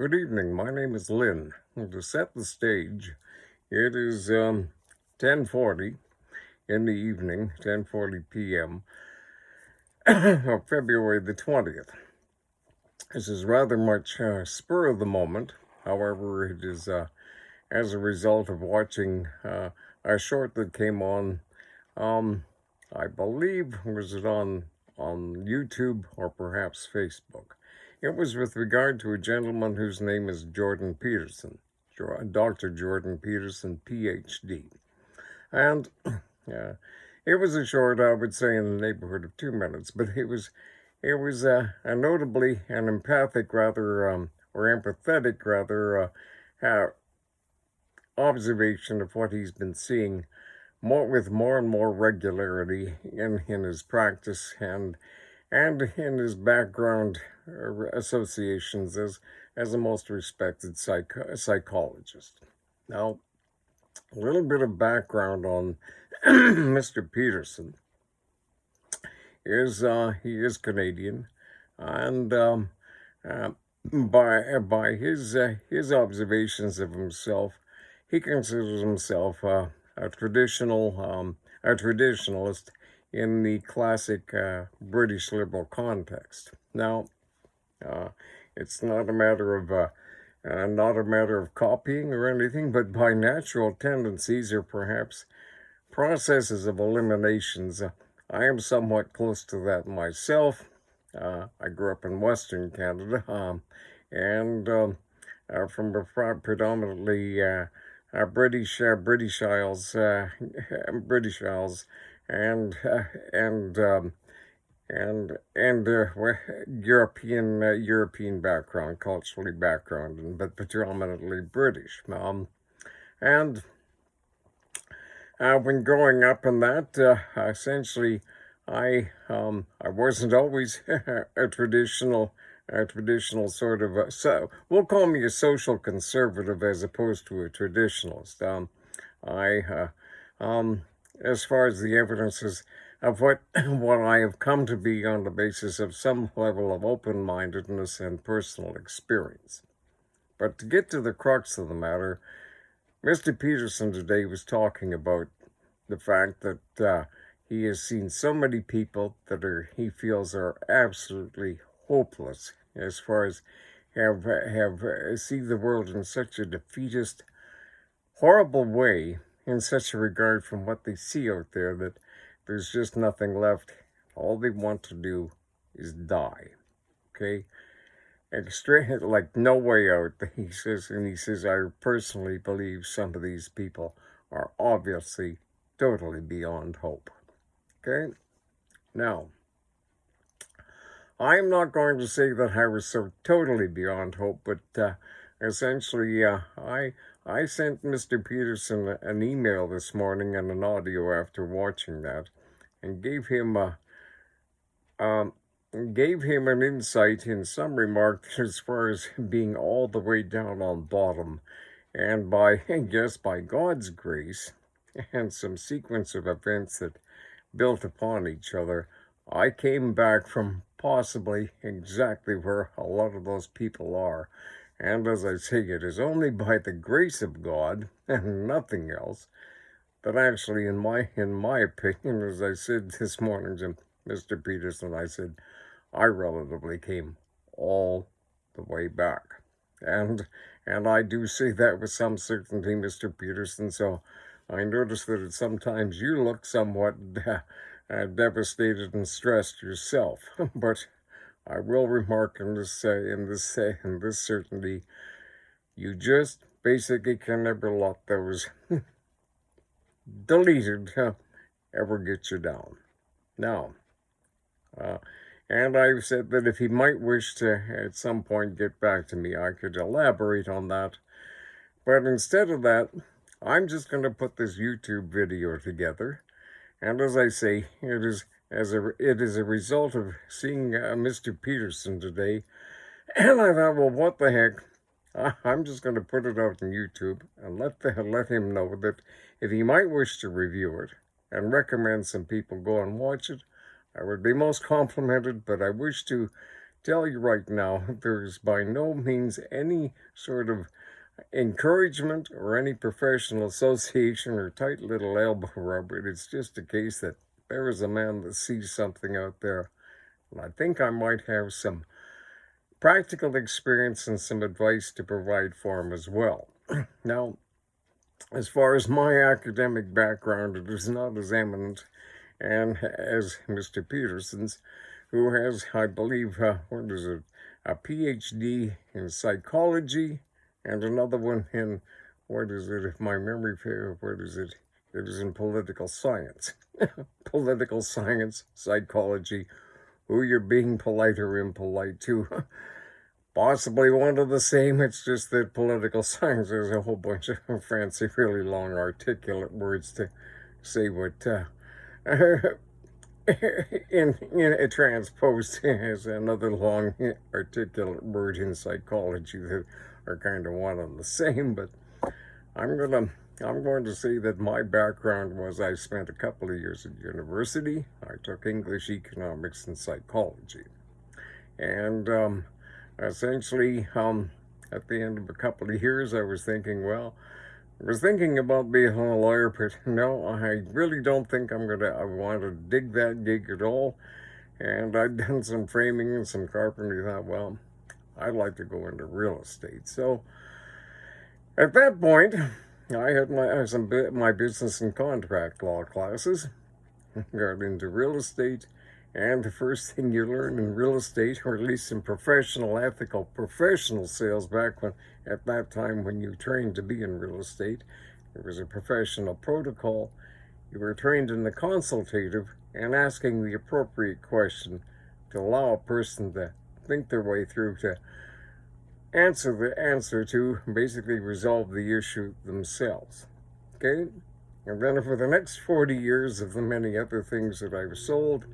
Good evening. My name is Lynn. To set the stage, it is 10:40 in the evening, 10:40 p.m. of February the 20th. This is rather much spur of the moment. However, it is as a result of watching a short that came on, I believe, was it on YouTube or perhaps Facebook. It was with regard to a gentleman whose name is Jordan Peterson, Dr. Jordan Peterson, PhD. And it was a short, I would say, in the neighborhood of 2 minutes, but it was a notably an empathic, rather, or empathetic, rather, observation of what he's been seeing with more and more regularity in his practice and in his background associations as a most respected psychologist. Now, a little bit of background on Mr. Peterson is he is Canadian, and by his observations of himself, he considers himself a traditionalist in the classic British liberal context. Now, it's not a matter of copying or anything, but by natural tendencies or perhaps processes of eliminations. I am somewhat close to that myself. I grew up in Western Canada, and from a predominantly British Isles, and European background, culturally background, but predominantly British. And when growing up in that, essentially, I wasn't always a traditional sort of so we'll call me a social conservative as opposed to a traditionalist. As far as the evidences of what I have come to be on the basis of some level of open-mindedness and personal experience. But to get to the crux of the matter, Mr. Peterson today was talking about the fact that he has seen so many people that he feels are absolutely hopeless as far as have see the world in such a defeatist, horrible way, in such a regard from what they see out there, that there's just nothing left. All they want to do is die. Okay? Straight, like no way out, he says, I personally believe some of these people are obviously totally beyond hope. Okay? Now, I'm not going to say that I was so totally beyond hope, but essentially, I sent Mr. Peterson an email this morning and an audio after watching that, and gave him an insight in some remark as far as being all the way down on bottom, and by God's grace and some sequence of events that built upon each other, I came back from possibly exactly where a lot of those people are. And as I say, it is only by the grace of God and nothing else that actually, in my opinion, as I said this morning to Mr. Peterson, I said, I relatively came all the way back. And I do say that with some certainty, Mr. Peterson, so I notice that sometimes you look somewhat devastated and stressed yourself. But I will remark in this certainty, you just basically can never let those deleted ever get you down. Now, and I've said that if he might wish to at some point get back to me, I could elaborate on that. But instead of that, I'm just going to put this YouTube video together. And as I say, it is a result of seeing Mr. Peterson today. And I thought, well, what the heck? I'm just going to put it out on YouTube and let him know that if he might wish to review it and recommend some people go and watch it, I would be most complimented. But I wish to tell you right now, there is by no means any sort of encouragement or any professional association or tight little elbow rub. It's just a case that there is a man that sees something out there, and I think I might have some practical experience and some advice to provide for him as well. Now, as far as my academic background, it is not as eminent and as Mr. Peterson's, who has, I believe, a PhD in psychology and another one in, if my memory fails, it is in political science. Political science, psychology, who you're being polite or impolite to. Possibly one of the same, it's just that political science has a whole bunch of fancy, really long, articulate words to say what in transposed as another long, articulate word in psychology that are kind of one and the same. But I'm going to say that my background was I spent a couple of years at university. I took English, economics, and psychology, and essentially, at the end of a couple of years, I was thinking about being a lawyer, but no, I really don't think I want to dig that gig at all. And I'd done some framing and some carpentry. Thought, well, I'd like to go into real estate. So at that point, I had my business and contract law classes, got into real estate. And the first thing you learn in real estate, or at least in ethical professional sales, at that time when you trained to be in real estate, it was a professional protocol. You were trained in the consultative and asking the appropriate question to allow a person to think their way through to answer to basically resolve the issue themselves. Okay? And then for the next 40 years of the many other things that I've sold,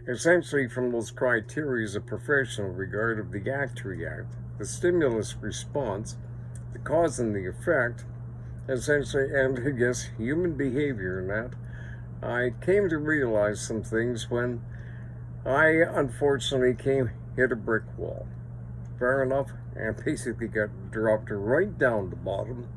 essentially from those criteria of professional regard of the act-react, the stimulus response, the cause and the effect, essentially, and I guess human behavior in that, I came to realize some things when I unfortunately hit a brick wall. Fair enough, and basically got dropped right down the bottom,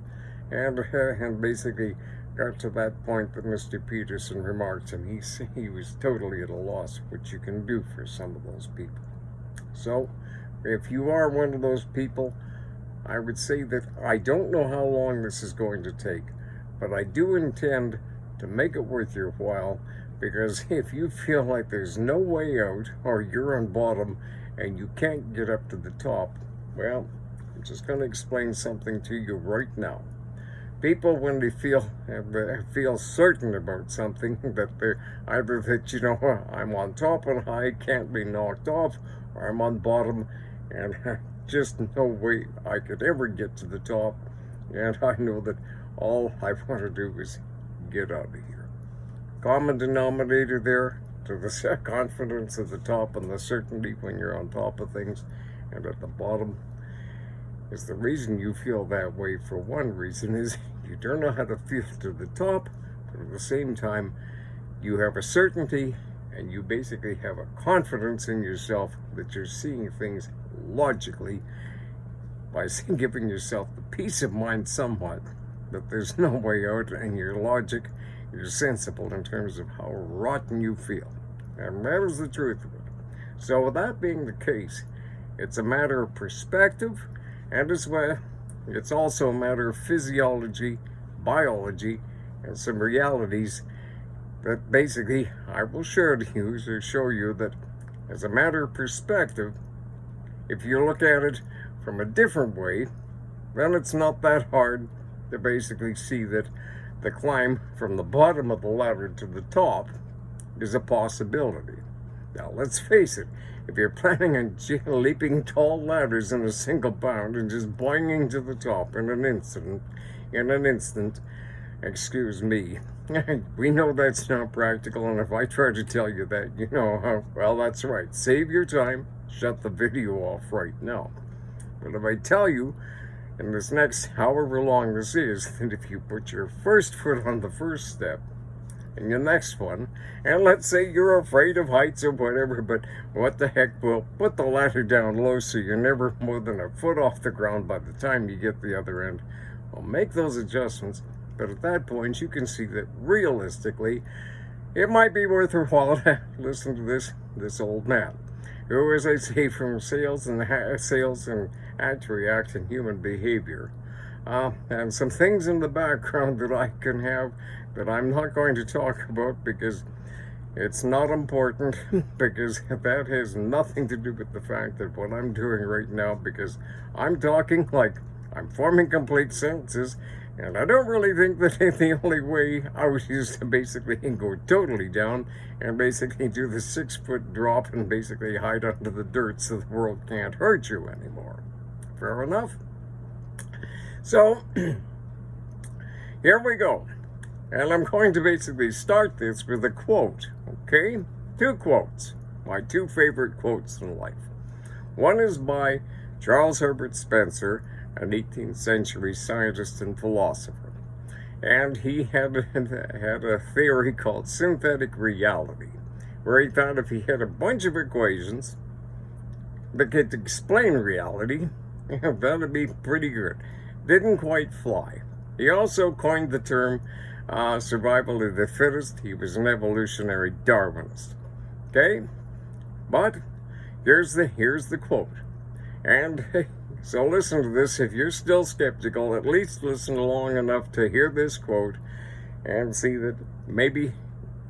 and basically got to that point that Mr. Peterson remarked, and he was totally at a loss what you can do for some of those people. So, if you are one of those people, I would say that I don't know how long this is going to take, but I do intend to make it worth your while, because if you feel like there's no way out, or you're on bottom and you can't get up to the top, well, I'm just going to explain something to you right now. People, when they feel certain about something, that they're either that, I'm on top and I can't be knocked off, or I'm on bottom and just no way I could ever get to the top, and I know that all I want to do is get out of here. Common denominator there to the confidence at the top and the certainty when you're on top of things, and at the bottom is the reason you feel that way. For one reason is you don't know how to feel to the top, but at the same time you have a certainty and you basically have a confidence in yourself that you're seeing things logically by giving yourself the peace of mind somewhat that there's no way out, and your logic, you're sensible in terms of how rotten you feel. And that is the truth of it. So with that being the case, it's a matter of perspective, and as well, it's also a matter of physiology, biology, and some realities that basically I will share to you to show you that as a matter of perspective, if you look at it from a different way, then it's not that hard to basically see that the climb from the bottom of the ladder to the top is a possibility. Now, let's face it, if you're planning on leaping tall ladders in a single bound and just boinging to the top in an instant, excuse me, we know that's not practical, and if I try to tell you that, well, that's right. Save your time, shut the video off right now. But if I tell you in this next however long this is, that if you put your first foot on the first step, in your next one. And let's say you're afraid of heights or whatever, but what the heck, we'll put the ladder down low so you're never more than a foot off the ground by the time you get the other end. Well, make those adjustments, but at that point you can see that realistically it might be worth your while to listen to this old man, who, as I say, from sales and actually act in human behavior, and some things in the background that I can have that I'm not going to talk about because it's not important, because that has nothing to do with the fact that what I'm doing right now, because I'm talking like I'm forming complete sentences, and I don't really think that the only way out is to basically go totally down and basically do the 6-foot drop and basically hide under the dirt so the world can't hurt you anymore. Fair enough? So, here we go. And I'm going to basically start this with a quote, okay? 2 quotes, my 2 favorite quotes in life. One is by Charles Herbert Spencer, an 18th century scientist and philosopher. And he had a theory called synthetic reality, where he thought if he had a bunch of equations that could explain reality, that'd be pretty good. Didn't quite fly. He also coined the term survival of the fittest. He was an evolutionary Darwinist. Okay? But here's the quote. And so listen to this. If you're still skeptical, at least listen long enough to hear this quote and see that maybe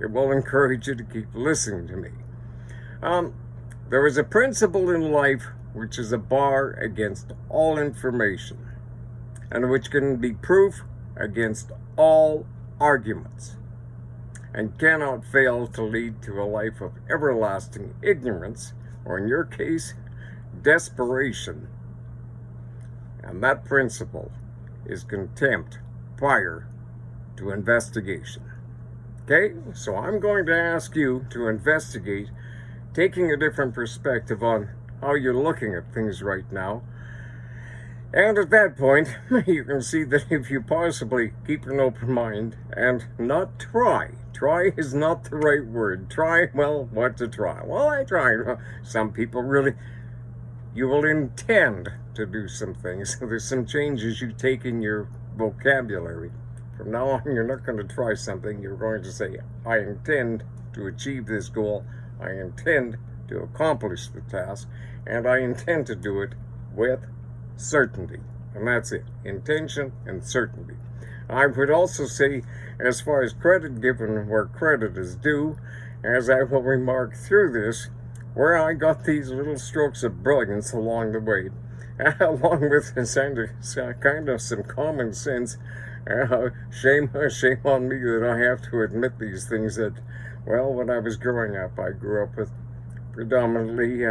it will encourage you to keep listening to me. There is a principle in life which is a bar against all information, and which can be proof against all arguments, and cannot fail to lead to a life of everlasting ignorance, or in your case, desperation. And that principle is contempt prior to investigation. Okay, so I'm going to ask you to investigate, taking a different perspective on how you're looking at things right now. And at that point, you can see that if you possibly keep an open mind and not try is not the right word. Try, well, what to try? Well, I tried. Some people really, you will intend to do some things. There's some changes you take in your vocabulary. From now on, you're not going to try something. You're going to say, I intend to achieve this goal. I intend to accomplish the task. And I intend to do it with certainty. And that's it. Intention and certainty. I would also say, as far as credit given where credit is due, as I will remark through this, where I got these little strokes of brilliance along the way, along with kind of some common sense. Shame on me that I have to admit these things that, well, when I was growing up, I grew up with predominantly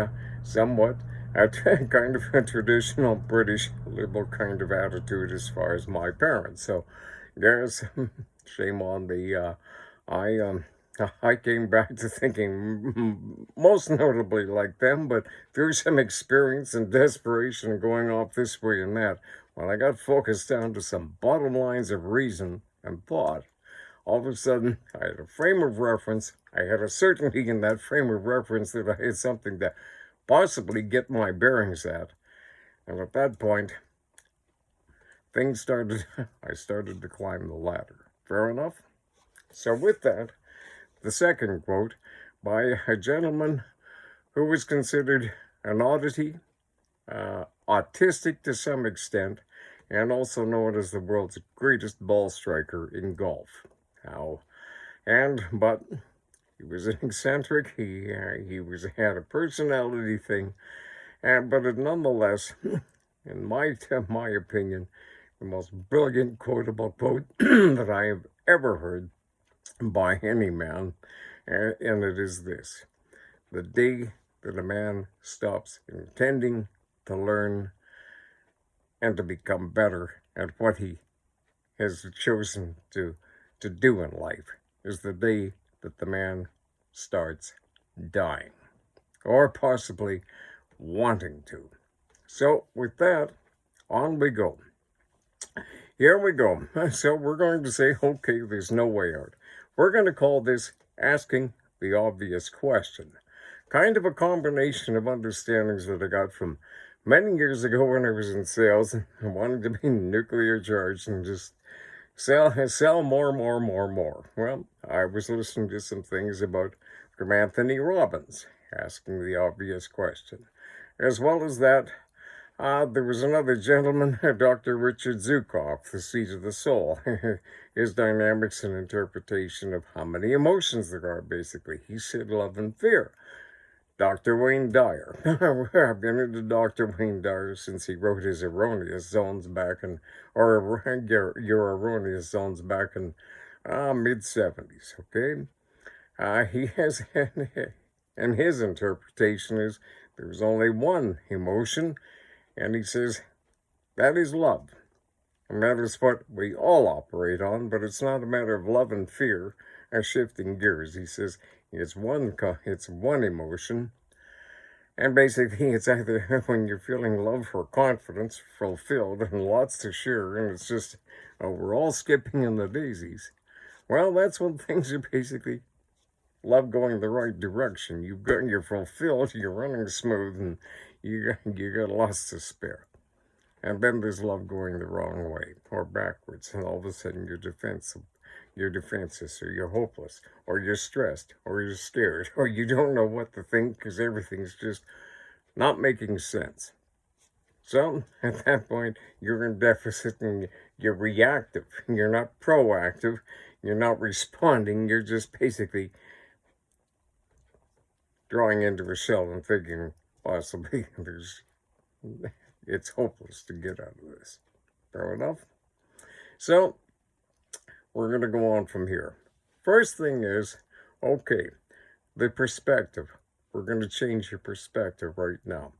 somewhat a kind of a traditional British liberal kind of attitude as far as my parents. So there's shame on me. I came back to thinking most notably like them, but through some experience and desperation going off this way and that, when I got focused down to some bottom lines of reason and thought, all of a sudden I had a frame of reference. I had a certainty in that frame of reference that I had something to possibly get my bearings at. And at that point, I started to climb the ladder. Fair enough? So with that, the second quote by a gentleman who was considered an oddity, autistic to some extent, and also known as the world's greatest ball striker in golf. But he was an eccentric. He had a personality thing, but it nonetheless, in my opinion, the most brilliant quotable quote that I have ever heard by any man, and it is this: the day that a man stops intending to learn and to become better at what he has chosen to do in life is the day that the man starts dying, or possibly wanting to. So with that, on we go. Here we go. So we're going to say, okay, there's no way out. We're going to call this asking the obvious question. Kind of a combination of understandings that I got from many years ago when I was in sales and wanted to be nuclear charged and just sell more. Well, I was listening to some things about from Anthony Robbins asking the obvious question. As well as that, there was another gentleman, Dr. Richard Zukov, The Seat of the Soul. His dynamics and interpretation of how many emotions there are, basically. He said love and fear. Dr. Wayne Dyer. I've been into Dr. Wayne Dyer since he wrote his Erroneous Zones back in, or Your Erroneous Zones back in mid-70s, okay? He has, and his interpretation is there's only one emotion, and he says that is love. And that is what we all operate on, but it's not a matter of love and fear and shifting gears. He says it's one emotion, and basically it's either when you're feeling love or confidence, fulfilled, and lots to share, and it's just, we're all skipping in the daisies. Well, that's when things are basically love going the right direction. You're fulfilled, you're running smooth, and you got lots to spare. And then there's love going the wrong way or backwards, and all of a sudden you're defensive. You're defenseless, or you're hopeless, or you're stressed, or you're scared, or you don't know what to think because everything's just not making sense. So at that point, you're in deficit and you're reactive. You're not proactive. You're not responding. You're just basically drawing into a shell and thinking possibly it's hopeless to get out of this. Fair enough? So we're going to go on from here. First thing is, okay, the perspective. We're going to change your perspective right now.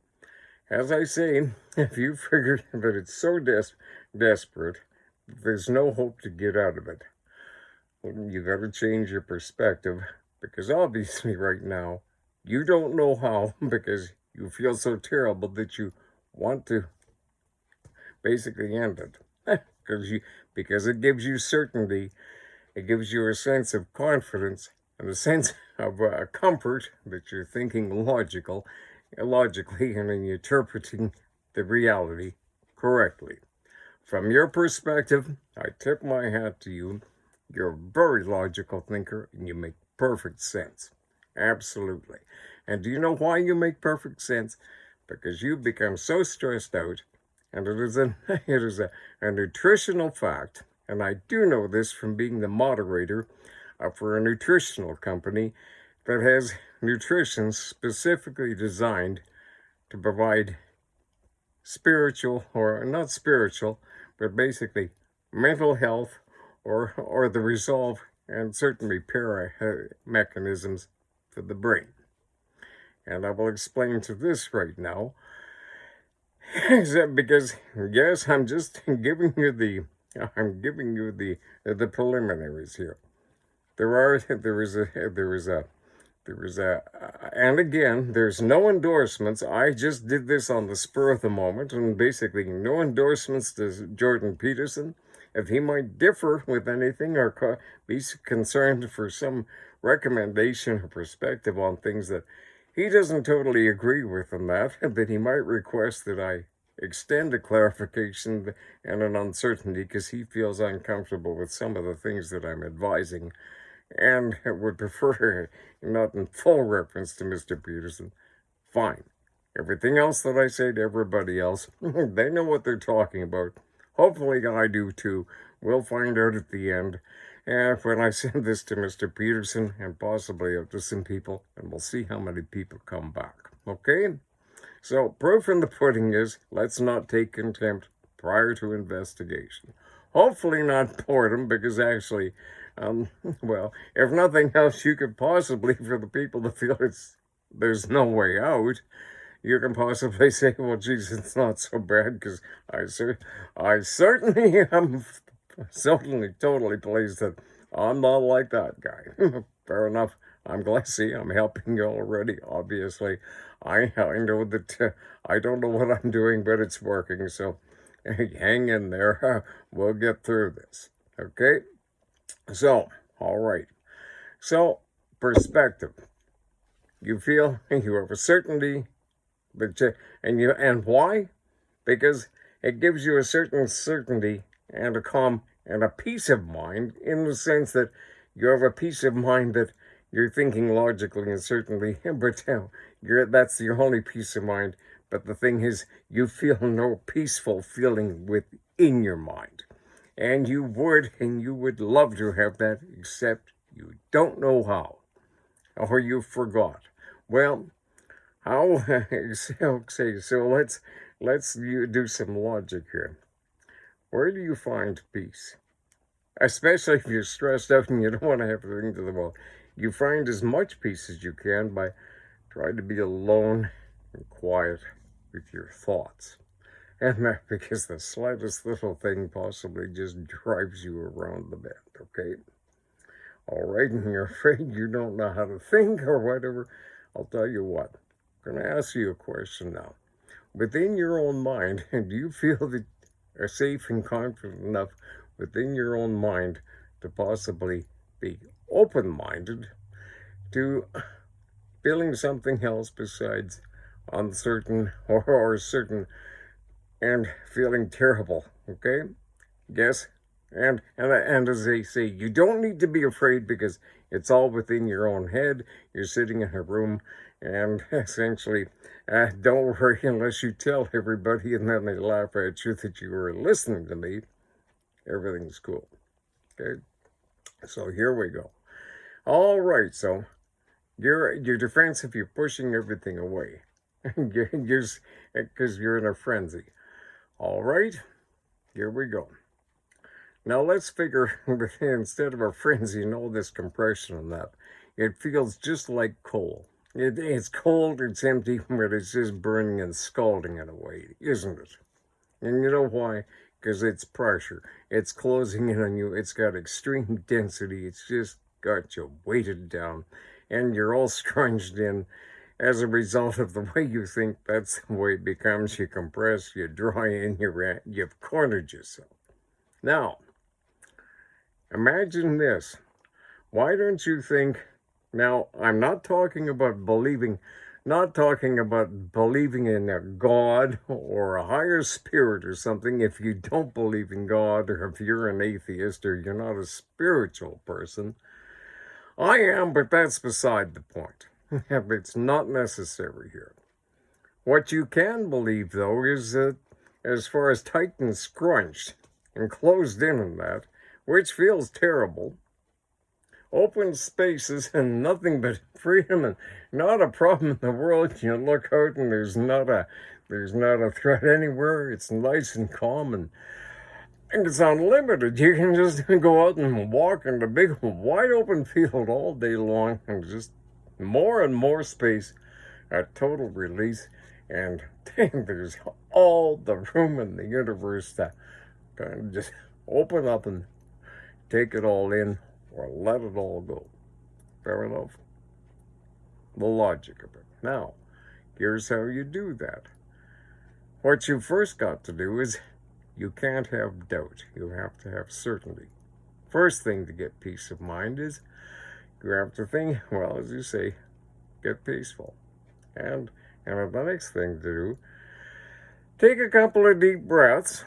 As I say, if you figure that it's so desperate, there's no hope to get out of it, you got to change your perspective, because obviously right now, you don't know how, because you feel so terrible that you want to basically end it. Because it gives you certainty, it gives you a sense of confidence, and a sense of comfort that you're thinking logically, and then you're interpreting the reality correctly. From your perspective, I tip my hat to you. You're a very logical thinker, and you make perfect sense. Absolutely. And do you know why you make perfect sense? Because you become so stressed out, and it is a nutritional fact, and I do know this from being the moderator for a nutritional company that has nutrition specifically designed to provide spiritual, or not spiritual, but basically mental health, or the resolve and certain repair mechanisms for the brain. And I will explain to this right now, because yes, I'm just giving you the preliminaries here. And again, there's no endorsements. I just did this on the spur of the moment, and basically no endorsements to Jordan Peterson. If he might differ with anything or be concerned for some recommendation or perspective on things that he doesn't totally agree with on that he might request that I extend a clarification and an uncertainty because he feels uncomfortable with some of the things that I'm advising and would prefer not in full reference to Mr. Peterson. Fine. Everything else that I say to everybody else, they know what they're talking about. Hopefully I do too. We'll find out at the end. And when I send this to Mr. Peterson and possibly up to some people, and we'll see how many people come back. Okay? So, proof in the pudding is, let's not take contempt prior to investigation. Hopefully not boredom, because actually, well, if nothing else, you could possibly, for the people that feel there's no way out, you can possibly say, well, geez, it's not so bad, because I certainly am totally pleased that I'm not like that guy. Fair enough. I'm glad, see, I'm helping you already, obviously. I know that I don't know what I'm doing, but it's working, so hang in there. We'll get through this, okay? So, all right. So, perspective. You feel you have a certainty, and why? Because it gives you a certain certainty and a calm and a peace of mind, in the sense that you have a peace of mind that you're thinking logically and certainly, but that's the only peace of mind. But the thing is, you feel no peaceful feeling within your mind. And you would love to have that, except you don't know how, or you forgot. Well, how? Okay, so let's do some logic here. Where do you find peace? Especially if you're stressed out and you don't want to have to think to the wall. You find as much peace as you can by trying to be alone and quiet with your thoughts. And that because the slightest little thing possibly just drives you around the bend, okay? All right, and you're afraid you don't know how to think or whatever. I'll tell you what. I'm going to ask you a question now. Within your own mind, do you feel that you're safe and confident enough within your own mind to possibly be open-minded to feeling something else besides uncertain or certain and feeling terrible, okay? Yes? And as they say, you don't need to be afraid because it's all within your own head. You're sitting in a room and essentially, don't worry unless you tell everybody and then they laugh at you that you were listening to me. Everything's cool, okay? So here we go. All right, so you're defensive, you're pushing everything away. Because you're in a frenzy. All right, here we go. Now let's figure, instead of a frenzy and all this compression and that, it feels just like coal. It's cold, it's empty, but it's just burning and scalding in a way, isn't it? And you know why? Because it's pressure. It's closing in on you. It's got extreme density. It's just got you weighted down. And you're all scrunched in. As a result of the way you think, that's the way it becomes. You compress, you draw in, you've cornered yourself. Now, imagine this. Why don't you think, now, I'm not talking about believing in a God or a higher spirit or something. If you don't believe in God, or if you're an atheist, or you're not a spiritual person. I am, but that's beside the point. It's not necessary here. What you can believe, though, is that as far as tight and scrunched and closed in on that, which feels terrible, open spaces and nothing but freedom and not a problem in the world. You look out and there's not a threat anywhere. It's nice and calm and it's unlimited. You can just go out and walk in the big wide open field all day long and just more and more space, a total release, and there's all the room in the universe to kind of just open up and take it all in or let it all go. Fair enough? The logic of it. Now, here's how you do that. What you first got to do is you can't have doubt. You have to have certainty. First thing to get peace of mind is you have to think, well, as you say, get peaceful. And the next thing to do, take a couple of deep breaths.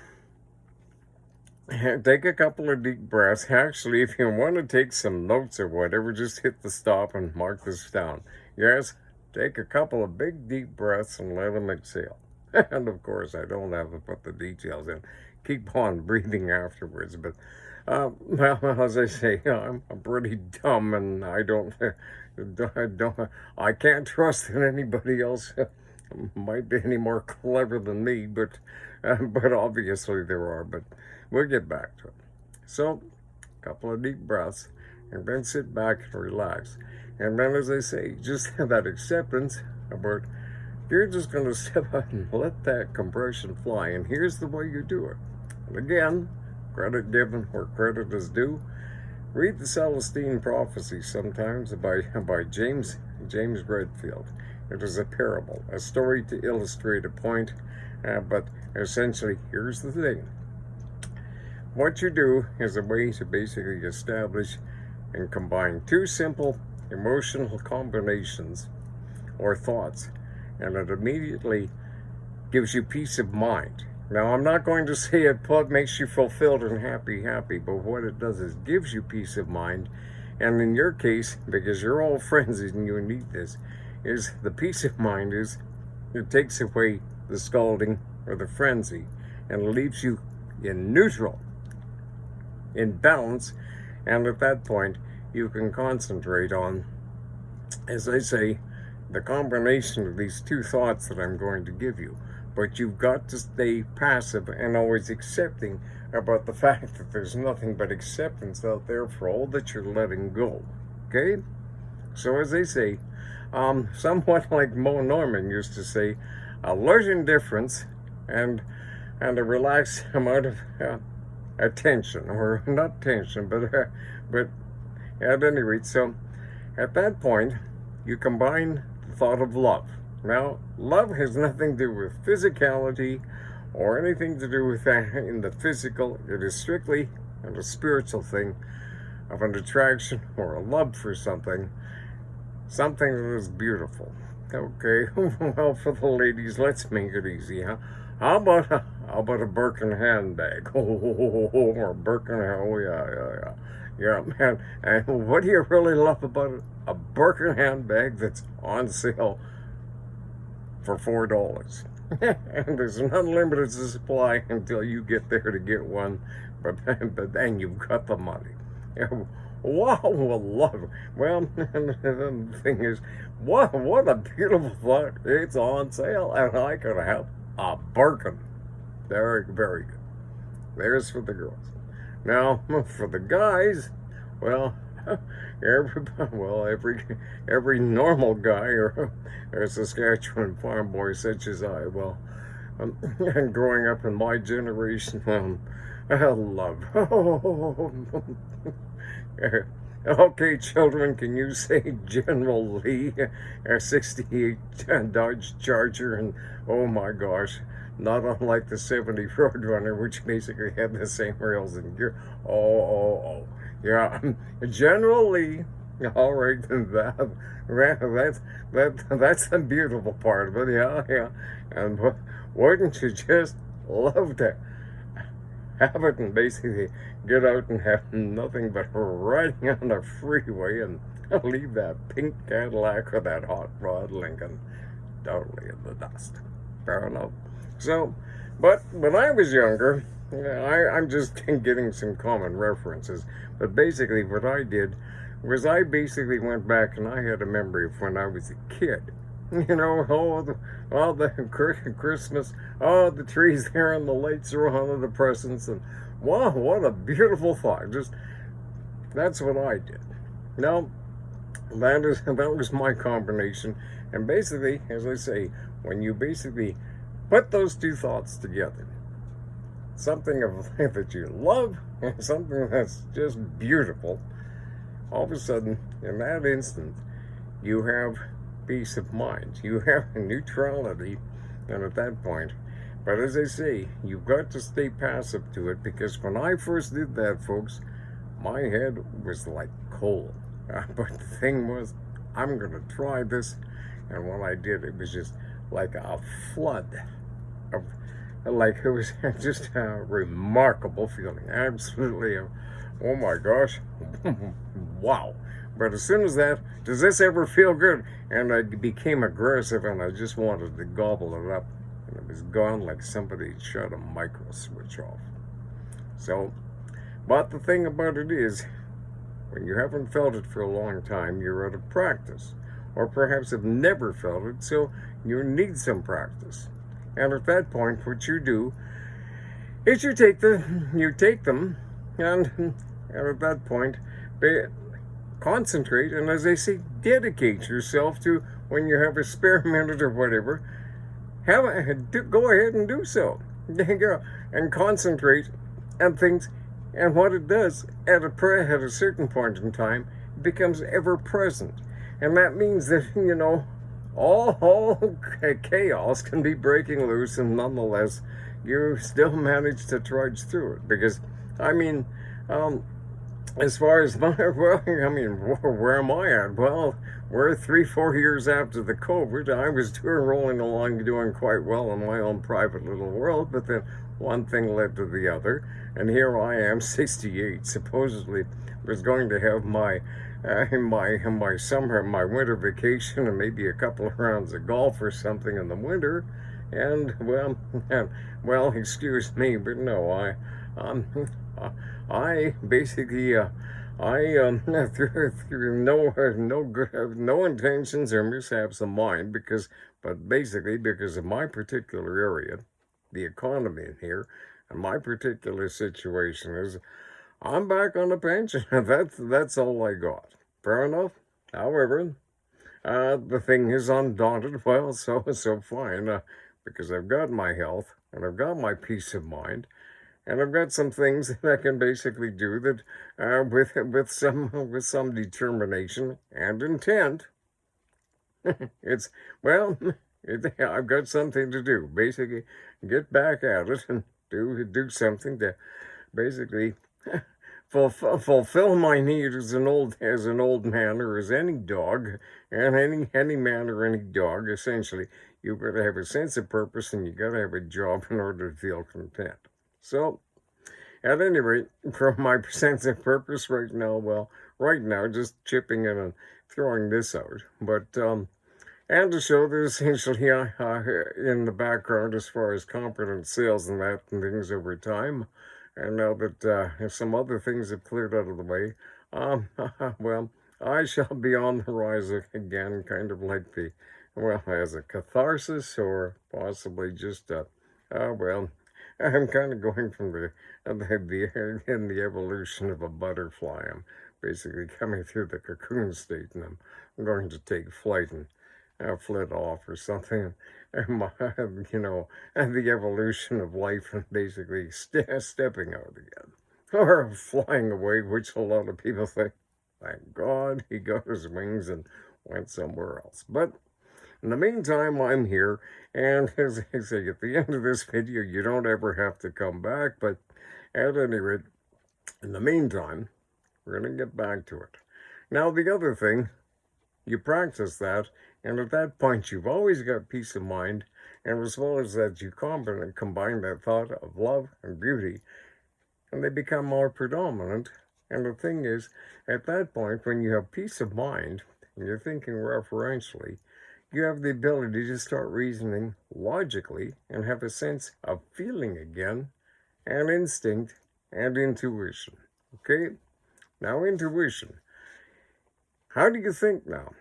Actually, if you want to take some notes or whatever, just hit the stop and mark this down. Yes, take a couple of big deep breaths and let them exhale. And of course, I don't have to put the details in. Keep on breathing afterwards. But, well, as I say, I'm pretty dumb and I can't trust that anybody else might be any more clever than me, but obviously there are. But we'll get back to it. So, a couple of deep breaths, and then sit back and relax. And then, as I say, just have that acceptance about you're just going to step out and let that compression fly. And here's the way you do it. And again, credit given where credit is due. Read the Celestine Prophecy sometimes by James Redfield. It is a parable, a story to illustrate a point. But essentially, here's the thing. What you do is a way to basically establish and combine two simple emotional combinations or thoughts, and it immediately gives you peace of mind. Now, I'm not going to say it makes you fulfilled and happy, but what it does is gives you peace of mind. And in your case, because you're all friends and you need this, is the peace of mind is it takes away the scalding or the frenzy and leaves you in neutral, in balance, and at that point you can concentrate on, as I say, the combination of these two thoughts that I'm going to give you. But you've got to stay passive and always accepting about the fact that there's nothing but acceptance out there for all that you're letting go. Okay? So as they say, somewhat like Mo Norman used to say, alert indifference and a relaxed amount of attention, or not tension, but at any rate. So at that point, you combine the thought of love. Now, love has nothing to do with physicality or anything to do with that in the physical. It is strictly a spiritual thing of an attraction or a love for something that is beautiful. Okay, well, for the ladies, let's make it easy, huh? How about a Birkin handbag? Or a Birkin, yeah, man. And what do you really love about it? A Birkin handbag that's on sale for $4. And there's an unlimited supply until you get there to get one, but then you've got the money. Wow, love. Well, the thing is, what a beautiful thought. It's on sale, and I could have a Birkin. Very, very good. There's for the girls. Now, for the guys, well, every normal guy or Saskatchewan farm boy such as I, well, and growing up in my generation, love. Okay, children, can you say General Lee, a 68 Dodge Charger, and oh my gosh, not unlike the 70 Roadrunner, which basically had the same rails and gear. Oh. Yeah, General Lee. All right, that's the beautiful part of it. Yeah. And wouldn't you just love to have it and basically get out and have nothing but riding on the freeway and leave that pink Cadillac or that hot rod Lincoln totally in the dust. Fair enough. So, but when I was younger, I'm just getting some common references, but basically what I did was I basically went back and I had a memory of when I was a kid. You know, all the Christmas, the trees there and the lights are on and the presents, and wow, what a beautiful thought. That's what I did. Now, that was my combination, and basically, as I say, when you basically put those two thoughts together, something that you love and something that's just beautiful, all of a sudden, in that instant, you have peace of mind. You have neutrality, and at that point, but as I say, you've got to stay passive to it, because when I first did that, folks, my head was like coal. But the thing was, I'm going to try this, and when I did, it was just like a flood of, like, it was just a remarkable feeling. Absolutely, oh my gosh, wow. But as soon as that, does this ever feel good? And I became aggressive, and I just wanted to gobble it up, and it was gone like somebody shut a micro switch off. So, but the thing about it is, when you haven't felt it for a long time, you're out of practice, or perhaps have never felt it, so you need some practice. And at that point, what you do is you take them, and at that point, concentrate, and as they say, dedicate yourself to, when you have a spare minute or whatever, go ahead and do so. And concentrate on things, and what it does, at a certain point in time, it becomes ever present. And that means that, you know, all chaos can be breaking loose, and nonetheless, you still manage to trudge through it. Because, I mean, as far as my, well, I mean, where am I at? Well, we're 3, 4 years after the COVID. I was rolling along, doing quite well in my own private little world, but then one thing led to the other, and here I am, 68. Supposedly, was going to have my summer, my winter vacation, and maybe a couple of rounds of golf or something in the winter, and well, excuse me, but no, um, I basically, through no intentions or mishaps of mine, but basically because of my particular area, the economy in here, and my particular situation is, I'm back on a pension. That's all I got. Fair enough. However, the thing is undaunted. Well, so fine, because I've got my health and I've got my peace of mind. And I've got some things that I can basically do that, with some determination and intent. It's well, I've got something to do. Basically, get back at it and do something to basically fulfill my need as an old man, or as any dog, and any man or any dog. Essentially, you've got to have a sense of purpose, and you got to have a job in order to feel content. So, at any rate, from my sense of purpose right now, just chipping in and throwing this out. But, and to show that essentially, in the background, as far as competent sales and that and things over time, and now that some other things have cleared out of the way, well, I shall be on the rise again, kind of like as a catharsis, or possibly just well, I'm kind of going from in the evolution of a butterfly. I'm basically coming through the cocoon state, and I'm going to take flight and flit off or something. And the evolution of life, and basically stepping out again, or flying away, which a lot of people think, thank God he got his wings and went somewhere else. But in the meantime, I'm here, and as I say, at the end of this video, you don't ever have to come back, but at any rate, in the meantime, we're going to get back to it. Now, the other thing, you practice that, and at that point, you've always got peace of mind, and as well as that, you combine that thought of love and beauty, and they become more predominant. And the thing is, at that point, when you have peace of mind, and you're thinking referentially, you have the ability to start reasoning logically and have a sense of feeling again, and instinct and intuition. Okay? Now, intuition. How do you think now?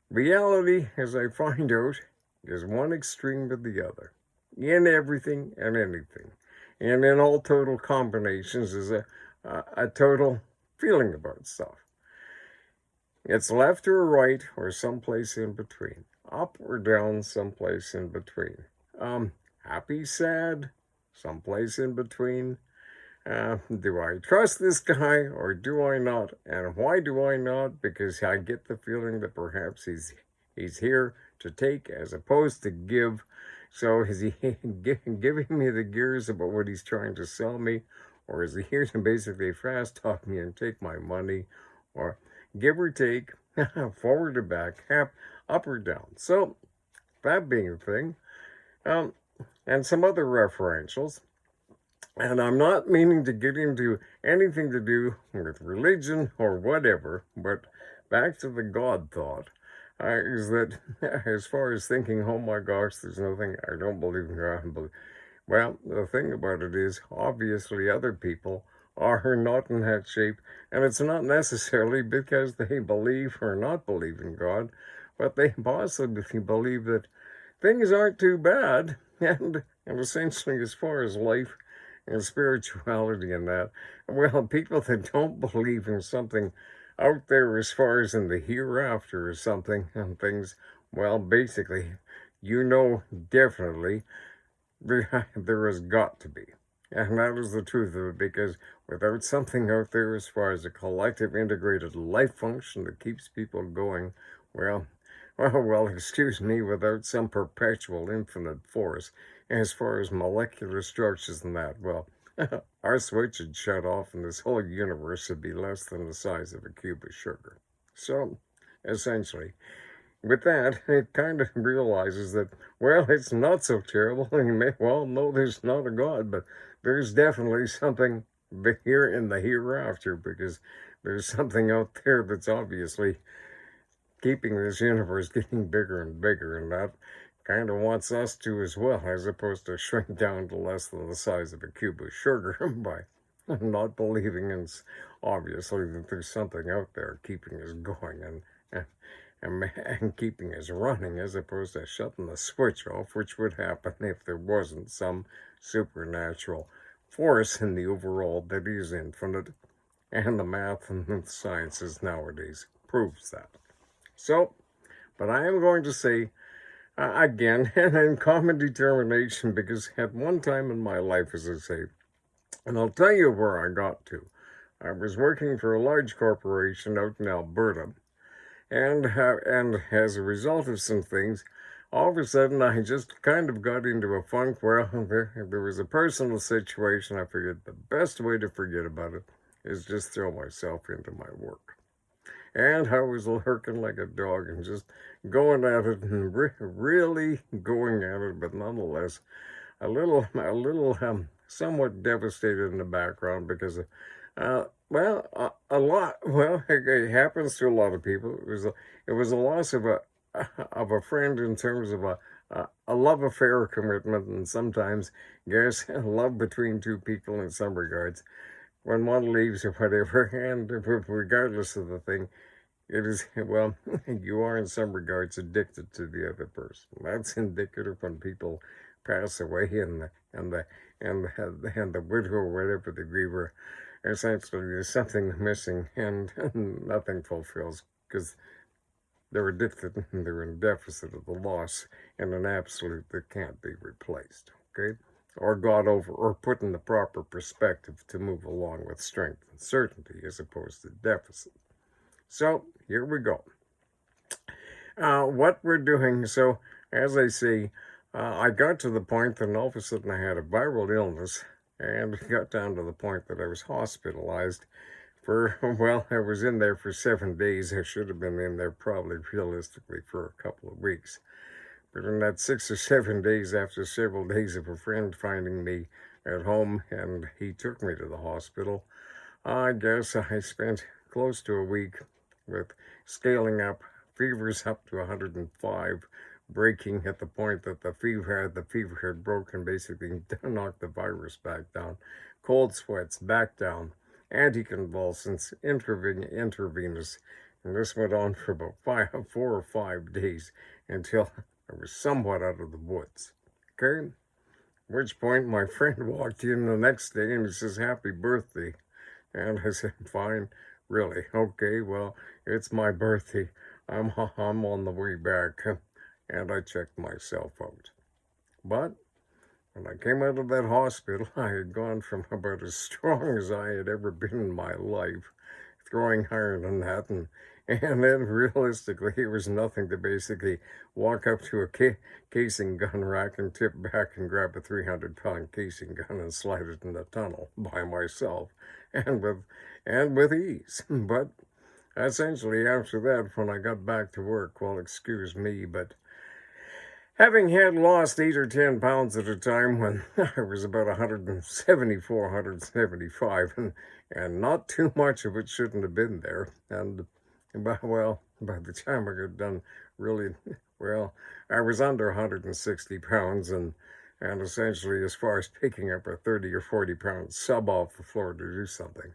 Reality, as I find out, is one extreme to the other, in everything and anything. And in all total combinations is a total feeling about stuff. It's left or right, or someplace in between. Up or down, someplace in between. Happy, sad, someplace in between. Do I trust this guy or do I not? And why do I not? Because I get the feeling that perhaps he's here to take as opposed to give. So is he giving me the gears about what he's trying to sell me? Or is he here to basically fast talk me and take my money? Or give or take, forward or back, up or down. So, that being a thing, and some other referentials, and I'm not meaning to get into anything to do with religion or whatever, but back to the God thought, is that as far as thinking, oh my gosh, there's nothing, I don't believe in God. Well, the thing about it is, obviously other people are not in that shape, and it's not necessarily because they believe or not believe in God, but they possibly believe that things aren't too bad, and essentially as far as life and spirituality and that, well, people that don't believe in something out there as far as in the hereafter or something and things, well, basically, definitely, there has got to be. And that is the truth of it, because without something out there as far as a collective integrated life function that keeps people going, well, excuse me, without some perpetual infinite force, as far as molecular structures and that, well, our switch would shut off and this whole universe would be less than the size of a cube of sugar. So, essentially, with that, it kind of realizes that, well, it's not so terrible. You may well know there's not a God, but there's definitely something here in the hereafter, because there's something out there that's obviously keeping this universe getting bigger and bigger, and that kind of wants us to as well, as opposed to shrink down to less than the size of a cube of sugar by not believing in, obviously, that there's something out there keeping us going and keeping us running, as opposed to shutting the switch off, which would happen if there wasn't some supernatural force in the overall that is infinite, and the math and the sciences nowadays proves that. So, but I am going to say, again, and in common determination, because at one time in my life, as I say, and I'll tell you where I got to. I was working for a large corporation out in Alberta, and as a result of some things, all of a sudden I just kind of got into a funk where there was a personal situation. I figured the best way to forget about it is just throw myself into my work. And I was lurking like a dog and just going at it and really going at it, but nonetheless, a little, somewhat devastated in the background because, a lot. Well, it happens to a lot of people. It was a loss of a friend in terms of a love affair commitment, and sometimes, yes, love between two people in some regards. When one leaves or whatever, and regardless of the thing, it is, well, you are in some regards addicted to the other person. That's indicative when people pass away and the widow or whatever the griever, essentially there's something missing and nothing fulfills because they're addicted and they're in deficit of the loss and an absolute that can't be replaced, okay? Or got over, or put in the proper perspective to move along with strength and certainty as opposed to deficit. So, here we go. What we're doing, so, as I say, I got to the point that all of a sudden I had a viral illness, and it got down to the point that I was hospitalized for, well, I was in there for 7 days. I should have been in there probably realistically for a couple of weeks. But in that 6 or 7 days, after several days of a friend finding me at home, and he took me to the hospital, I guess I spent close to a week with scaling up, fevers up to 105, breaking at the point that the fever had broken, basically knocked the virus back down, cold sweats back down, anticonvulsants, intravenous, and this went on for about 4 or 5 days until I was somewhat out of the woods. Okay? At which point my friend walked in the next day and he says, "Happy birthday." And I said, "Fine, really? Okay, well, it's my birthday. I'm on the way back." And I checked myself out. But when I came out of that hospital, I had gone from about as strong as I had ever been in my life, throwing higher than that, and then realistically, it was nothing to basically walk up to a casing gun rack and tip back and grab a 300-pound casing gun and slide it in the tunnel by myself, and with ease. But essentially, after that, when I got back to work, well, excuse me, but having had lost 8 or 10 pounds at a time when I was about 174, 175, and not too much of it shouldn't have been there. And, well, by the time I got done, really, well, I was under 160 pounds, and essentially, as far as picking up a 30 or 40-pound sub off the floor to do something,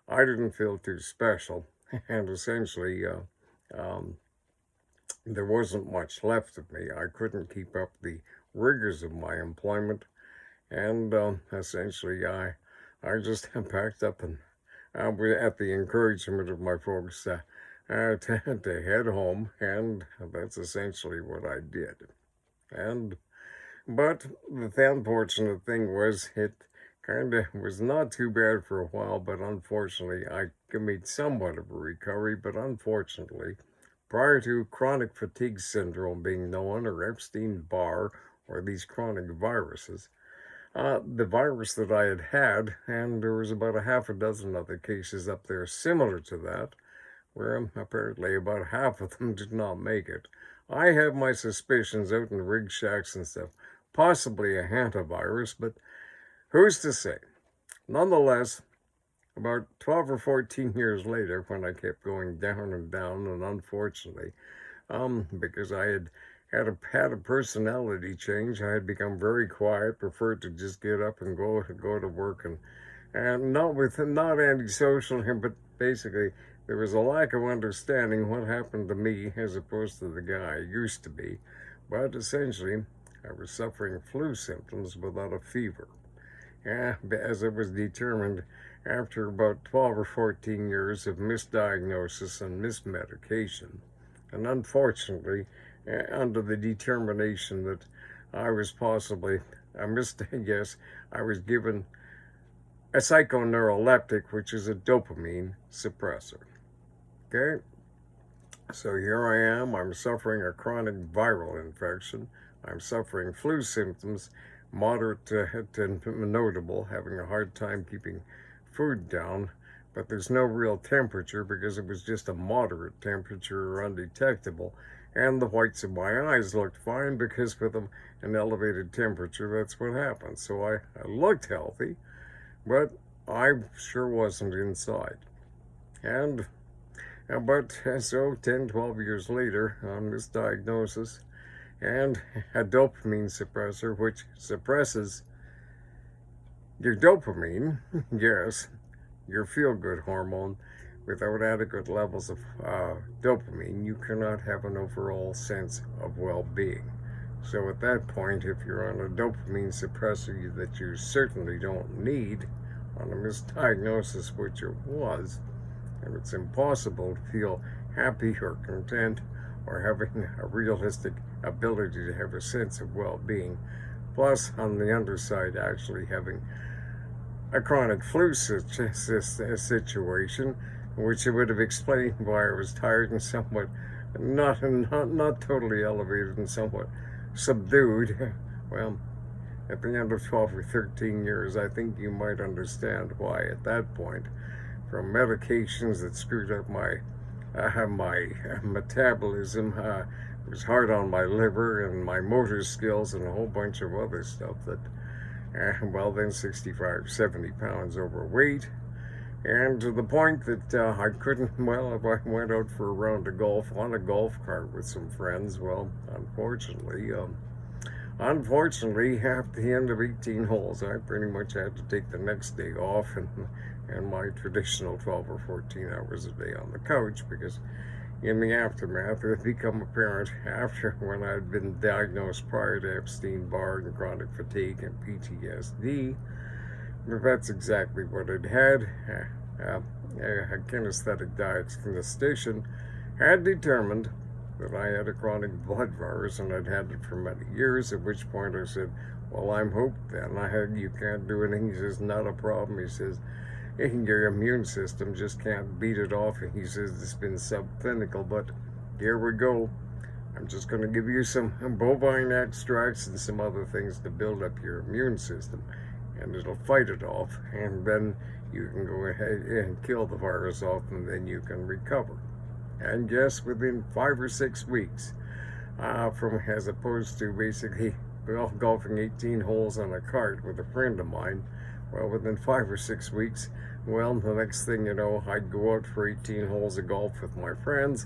I didn't feel too special, and essentially, there wasn't much left of me. I couldn't keep up the rigors of my employment, and essentially I just packed up and at the encouragement of my folks to head home, and that's essentially what I did. But the unfortunate thing was it kind of was not too bad for a while, but unfortunately I made somewhat of a recovery, but unfortunately, prior to chronic fatigue syndrome being known, or Epstein-Barr, or these chronic viruses, the virus that I had had, and there was about a half a dozen other cases up there similar to that, where apparently about half of them did not make it. I have my suspicions out in rig shacks and stuff, possibly a hantavirus, but who's to say? Nonetheless, about 12 or 14 years later, when I kept going down and down, and unfortunately, because I had a personality change, I had become very quiet, preferred to just get up and go to work, and not antisocial, but basically there was a lack of understanding what happened to me as opposed to the guy I used to be. But essentially, I was suffering flu symptoms without a fever. As it was determined after about 12 or 14 years of misdiagnosis and mismedication. And unfortunately, under the determination that I was possibly, I was given a psychoneuroleptic, which is a dopamine suppressor. Okay? So here I am, I'm suffering a chronic viral infection. I'm suffering flu symptoms, moderate to notable, having a hard time keeping food down, but there's no real temperature because it was just a moderate temperature or undetectable. And the whites of my eyes looked fine because with an elevated temperature, that's what happens. So I looked healthy, but I sure wasn't inside. And about 10, 12 years later, on this diagnosis, and a dopamine suppressor, which suppresses your dopamine, yes, your feel-good hormone. Without adequate levels of dopamine, you cannot have an overall sense of well-being. So at that point, if you're on a dopamine suppressor that you certainly don't need, on a misdiagnosis, which it was, and it's impossible to feel happy or content or having a realistic ability to have a sense of well-being, plus on the underside actually having a chronic flu situation, which would have explained why I was tired and somewhat not totally elevated and somewhat subdued. Well, at the end of 12 or 13 years, I think you might understand why at that point, from medications that screwed up my metabolism, it was hard on my liver and my motor skills and a whole bunch of other stuff that, well, then 65, 70 pounds overweight. And to the point that I couldn't, well, if I went out for a round of golf on a golf cart with some friends, well, unfortunately, at the end of 18 holes, I pretty much had to take the next day off and my traditional 12 or 14 hours a day on the couch, because in the aftermath, it had become apparent after when I had been diagnosed prior to Epstein-Barr and chronic fatigue and PTSD, but that's exactly what it had. A kinesthetic diagnostician had determined that I had a chronic blood virus and I'd had it for many years, at which point I said, well, I'm hooked then. You can't do anything. He says, not a problem. He says, your immune system just can't beat it off. And he says, it's been subclinical, but here we go. I'm just going to give you some bovine extracts and some other things to build up your immune system, and it'll fight it off, and then you can go ahead and kill the virus off, and then you can recover. And yes, within 5 or 6 weeks, as opposed to basically golfing 18 holes on a cart with a friend of mine, well, within 5 or 6 weeks, well, the next thing you know, I'd go out for 18 holes of golf with my friends,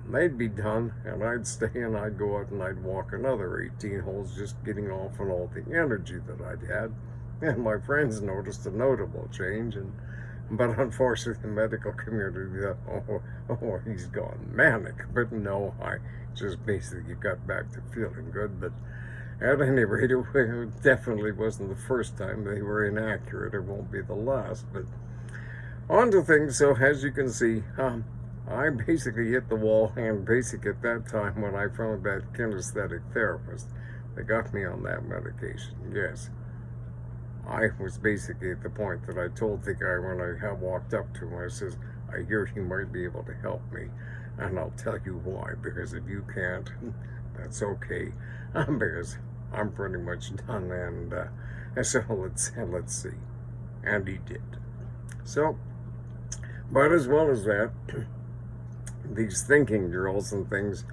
and they'd be done, and I'd stay and I'd go out and I'd walk another 18 holes, just getting off on all the energy that I'd had. And my friends noticed a notable change, but unfortunately the medical community thought, he's gone manic. But no, I just basically got back to feeling good. But at any rate, it definitely wasn't the first time they were inaccurate. It won't be the last. But on to things. So as you can see, I basically hit the wall, and basically at that time when I found that kinesthetic therapist, they got me on that medication, yes. I was basically at the point that I told the guy when I walked up to him, I says, I hear you might be able to help me, and I'll tell you why, because if you can't, that's okay, because I'm pretty much done, and so let's see. And he did. So, but as well as that, these thinking drills and things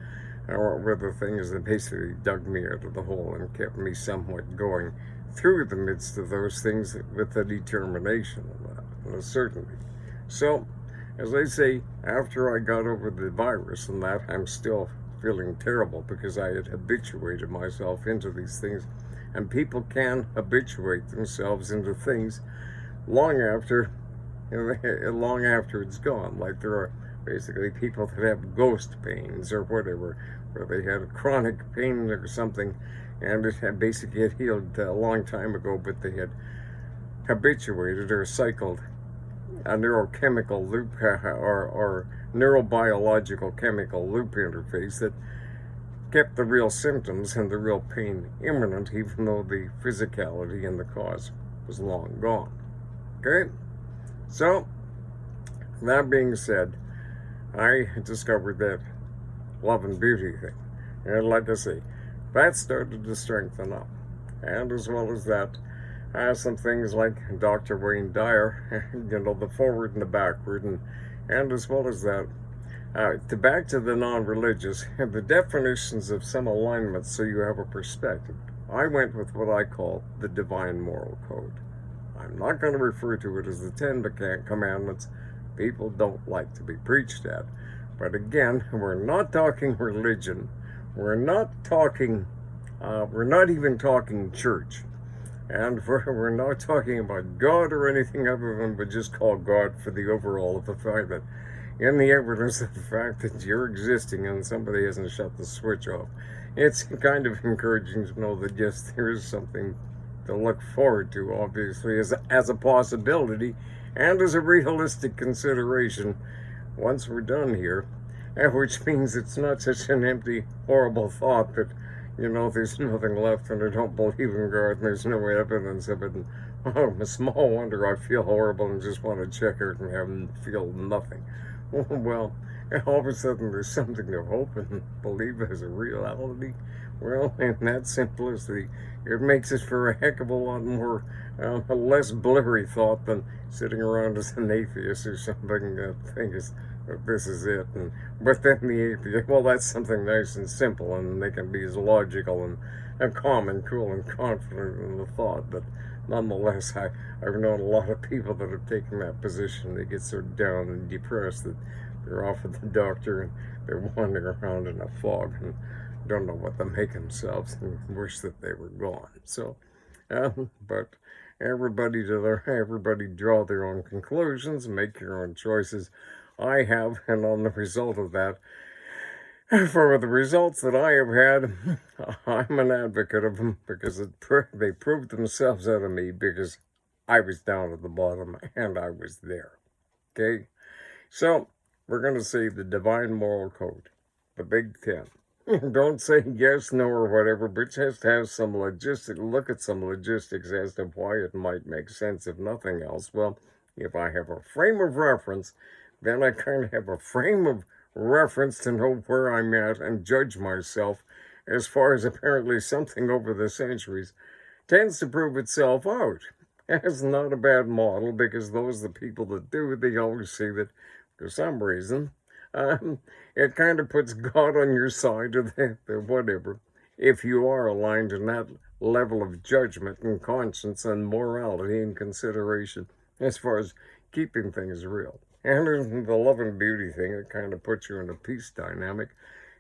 were the things that basically dug me out of the hole and kept me somewhat going through the midst of those things with a determination and a certainty. So, as I say, after I got over the virus and that, I'm still feeling terrible because I had habituated myself into these things, and people can habituate themselves into things long after it's gone. Like there are basically people that have ghost pains or whatever, where they had a chronic pain or something, and it had basically healed a long time ago, but they had habituated or cycled a neurochemical loop or neurobiological chemical loop interface that kept the real symptoms and the real pain imminent, even though the physicality and the cause was long gone. Okay? So, that being said, I discovered that love and beauty thing. And like I say, that started to strengthen up. And as well as that, some things like Dr. Wayne Dyer, the forward and the backward, and as well as that, back to the non-religious, the definitions of some alignments so you have a perspective. I went with what I call the divine moral code. I'm not going to refer to it as the 10 Commandments. People don't like to be preached at. But again, we're not talking religion. We're not even talking church. And we're not talking about God or anything other than but just call God for the overall of the fact that in the evidence of the fact that you're existing and somebody hasn't shut the switch off. It's kind of encouraging to know that yes, there is something to look forward to, obviously, as a possibility and as a realistic consideration once we're done here, which means it's not such an empty, horrible thought that there's nothing left and I don't believe in God and there's no evidence of it. And, oh, small wonder I feel horrible and just want to check out and feel nothing. Well, all of a sudden there's something to hope and believe as a reality. Well, in that simplicity, it makes it for a heck of a lot more, a less blurry thought than sitting around as an atheist or something that thinks this is it. But then the atheist, well, that's something nice and simple, and they can be as logical and calm and cool and confident in the thought. But nonetheless, I've known a lot of people that have taken that position. They get so down and depressed that they're off at the doctor and they're wandering around in a fog and don't know what to make themselves and wish that they were gone. So, but everybody draw their own conclusions, make your own choices. I have, and on the result of that, for the results that I have had, I'm an advocate of them because they proved themselves out of me because I was down at the bottom and I was there. Okay? So, we're going to say the divine moral code, the Big 10. Don't say yes, no, or whatever, but just have some look at some logistics as to why it might make sense, if nothing else. Well, if I have a frame of reference, then I kind of have a frame of reference to know where I'm at and judge myself as far as apparently something over the centuries tends to prove itself out. It's not a bad model because those are the people that do it, they always say that for some reason, it kind of puts God on your side or the whatever, if you are aligned in that level of judgment and conscience and morality and consideration as far as keeping things real. And the love and beauty thing, it kind of puts you in a peace dynamic.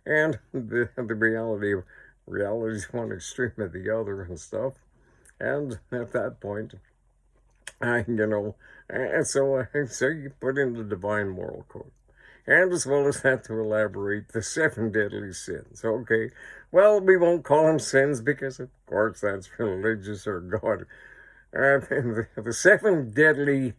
And the reality of reality is one extreme of the other and stuff. And at that point, so you put in the divine moral code. And as well as that, to elaborate, the 7 deadly sins. Okay, well, we won't call them sins because, of course, that's religious or God. The seven deadly,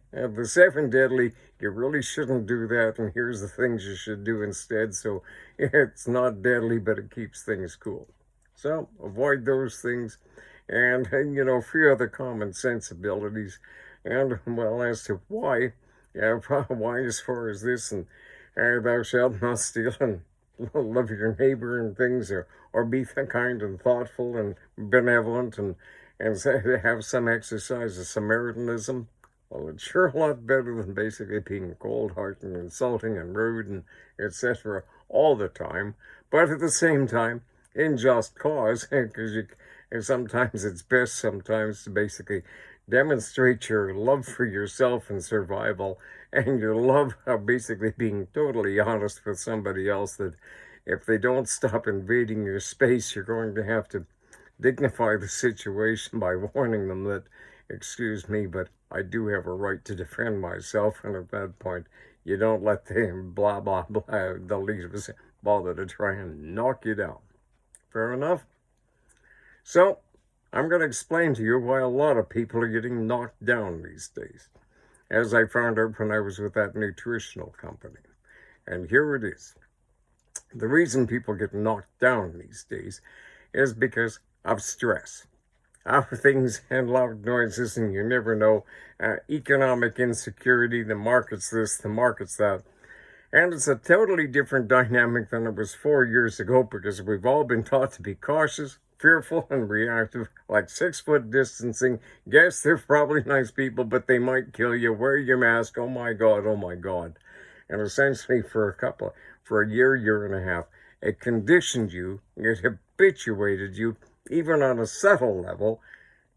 you really shouldn't do that, and here's the things you should do instead, so it's not deadly, but it keeps things cool. So, avoid those things, and, a few other common sensibilities, and, well, as to why as far as this, and thou shalt not steal, and love your neighbor and things, or be kind and thoughtful and benevolent and have some exercise of Samaritanism. Well, it's sure a lot better than basically being cold-hearted and insulting and rude and etc. all the time. But at the same time, in just cause, because sometimes it's best sometimes to basically demonstrate your love for yourself and survival, and your love of basically being totally honest with somebody else, that if they don't stop invading your space, you're going to have to dignify the situation by warning them that, excuse me, but I do have a right to defend myself, and at that point, you don't let them blah, blah, blah, the leaders bother to try and knock you down. Fair enough? So, I'm going to explain to you why a lot of people are getting knocked down these days, as I found out when I was with that nutritional company. And here it is. The reason people get knocked down these days is because of stress. Of things and loud noises, and you never know, economic insecurity, the market's this, the market's that. And it's a totally different dynamic than it was 4 years ago, because we've all been taught to be cautious, fearful, and reactive, like 6 foot distancing. Yes, they're probably nice people, but they might kill you. Wear your mask. Oh my God, oh my God. And essentially for a year and a half, it conditioned you, it habituated you, even on a subtle level,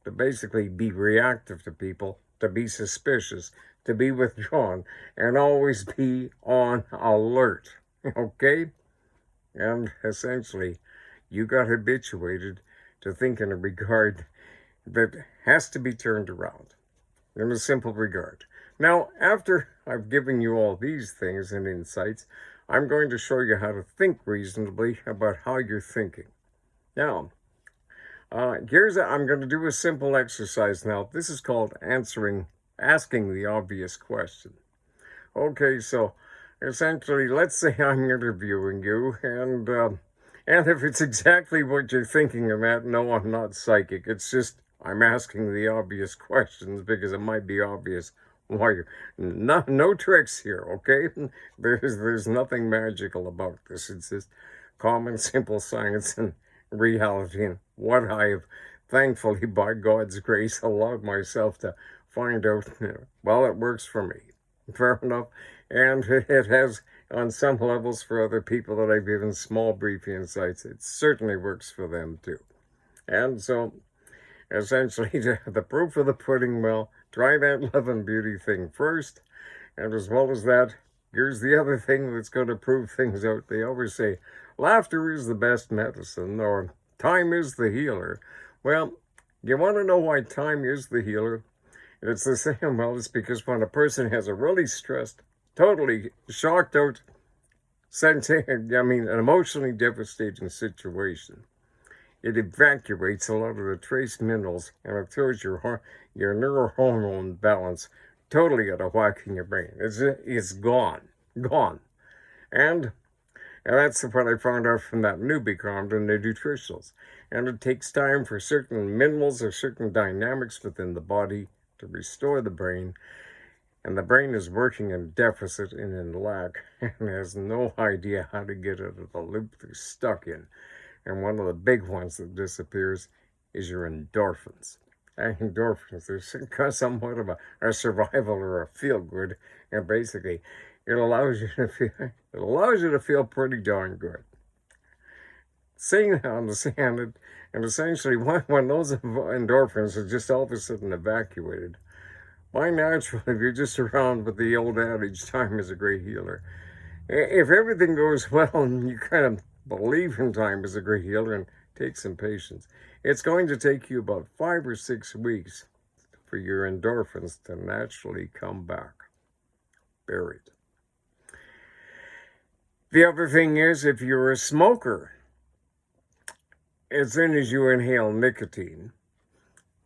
to basically be reactive to people, to be suspicious, to be withdrawn, and always be on alert, okay? And essentially, you got habituated to think in a regard that has to be turned around, in a simple regard. Now, after I've given you all these things and insights, I'm going to show you how to think reasonably about how you're thinking. Now, I'm going to do a simple exercise now. This is called asking the obvious question. Okay, so essentially, let's say I'm interviewing you, and if it's exactly what you're thinking of that, no, I'm not psychic. It's just I'm asking the obvious questions because it might be obvious why you're no tricks here, okay? There's nothing magical about this. It's just common, simple science and reality, and what I have, thankfully, by God's grace, allowed myself to find out. Well, it works for me. Fair enough. And it has, on some levels, for other people that I've given small, brief insights, it certainly works for them too. And so, essentially, the proof of the pudding, well, try that love and beauty thing first. And as well as that, here's the other thing that's going to prove things out. They always say, laughter is the best medicine, or time is the healer. Well, you want to know why time is the healer? It's the same, well, it's because when a person has a really stressed, totally shocked out, an emotionally devastating situation, it evacuates a lot of the trace minerals, and it throws your neurohormone balance totally out of whack in your brain. It's gone. And that's what I found out from that newbie comment in the nutritionals. And it takes time for certain minerals or certain dynamics within the body to restore the brain. And the brain is working in deficit and in lack, and has no idea how to get out of the loop they're stuck in. And one of the big ones that disappears is your endorphins. And endorphins, they're somewhat of a survival or a feel-good, and basically, it allows you to feel pretty darn good. Seeing that on the sand, and essentially when those endorphins are just all of a sudden evacuated, by natural, if you're just around with the old adage, time is a great healer. If everything goes well and you kind of believe in time as a great healer and take some patience, it's going to take you about 5 or 6 weeks for your endorphins to naturally come back. Buried. The other thing is, if you're a smoker, as soon as you inhale nicotine,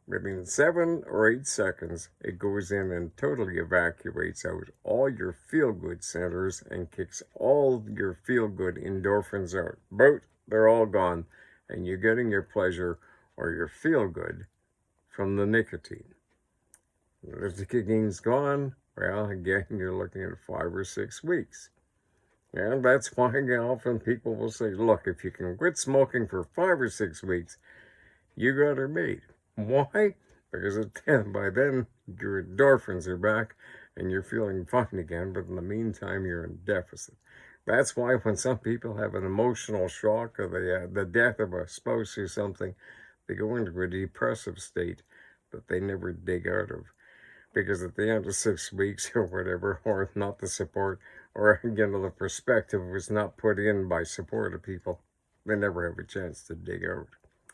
within 7 or 8 seconds, it goes in and totally evacuates out all your feel-good centers and kicks all your feel-good endorphins out. But they're all gone, and you're getting your pleasure or your feel-good from the nicotine. If the nicotine's gone, well, again, you're looking at 5 or 6 weeks. And that's why often people will say, look, if you can quit smoking for 5 or 6 weeks, you got her made. Why? Because by then, your endorphins are back and you're feeling fine again, but in the meantime, you're in deficit. That's why when some people have an emotional shock or the death of a spouse or something, they go into a depressive state that they never dig out of. Because at the end of 6 weeks or whatever, or not the support, or the perspective was not put in by supportive people, they never have a chance to dig out.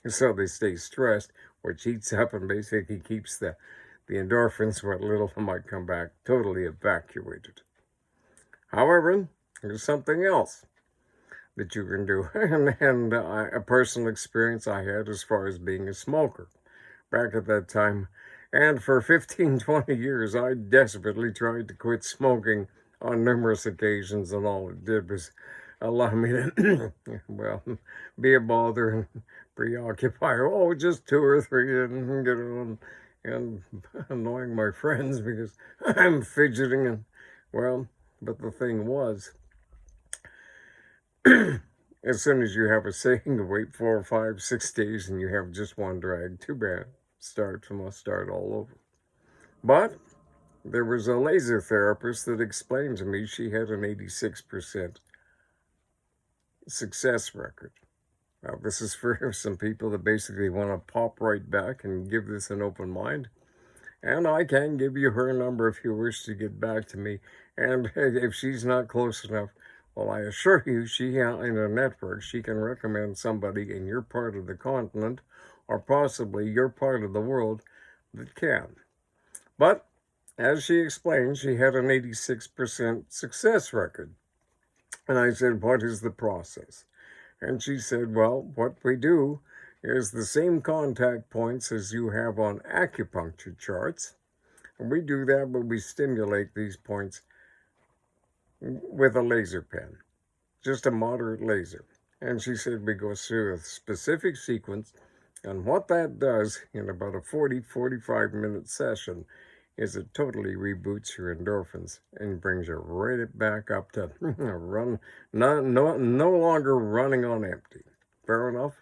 So they stay stressed, which eats up and basically keeps the endorphins, what little might come back, totally evacuated. However, there's something else that you can do, and a personal experience I had as far as being a smoker back at that time. And for 15, 20 years, I desperately tried to quit smoking on numerous occasions, and all it did was allow me to, well, be a bother and preoccupy. Oh, just 2 or 3 and get on and annoying my friends because I'm fidgeting and, well, but the thing was, as soon as you have a saying, wait 4, 5, 6 days and you have just one drag, too bad. Must start all over. But there was a laser therapist that explained to me she had an 86% success record. Now, this is for some people that basically want to pop right back and give this an open mind. And I can give you her number if you wish to get back to me. And if she's not close enough, well, I assure you, she in a network, she can recommend somebody in your part of the continent or possibly your part of the world that can. But as she explained, she had an 86% success record. And I said, what is the process? And she said, well, what we do is the same contact points as you have on acupuncture charts. And we do that when we stimulate these points with a laser pen, just a moderate laser. And she said we go through a specific sequence, and what that does in about a 45-minute session is it totally reboots your endorphins and brings you right back up to no longer running on empty. Fair enough?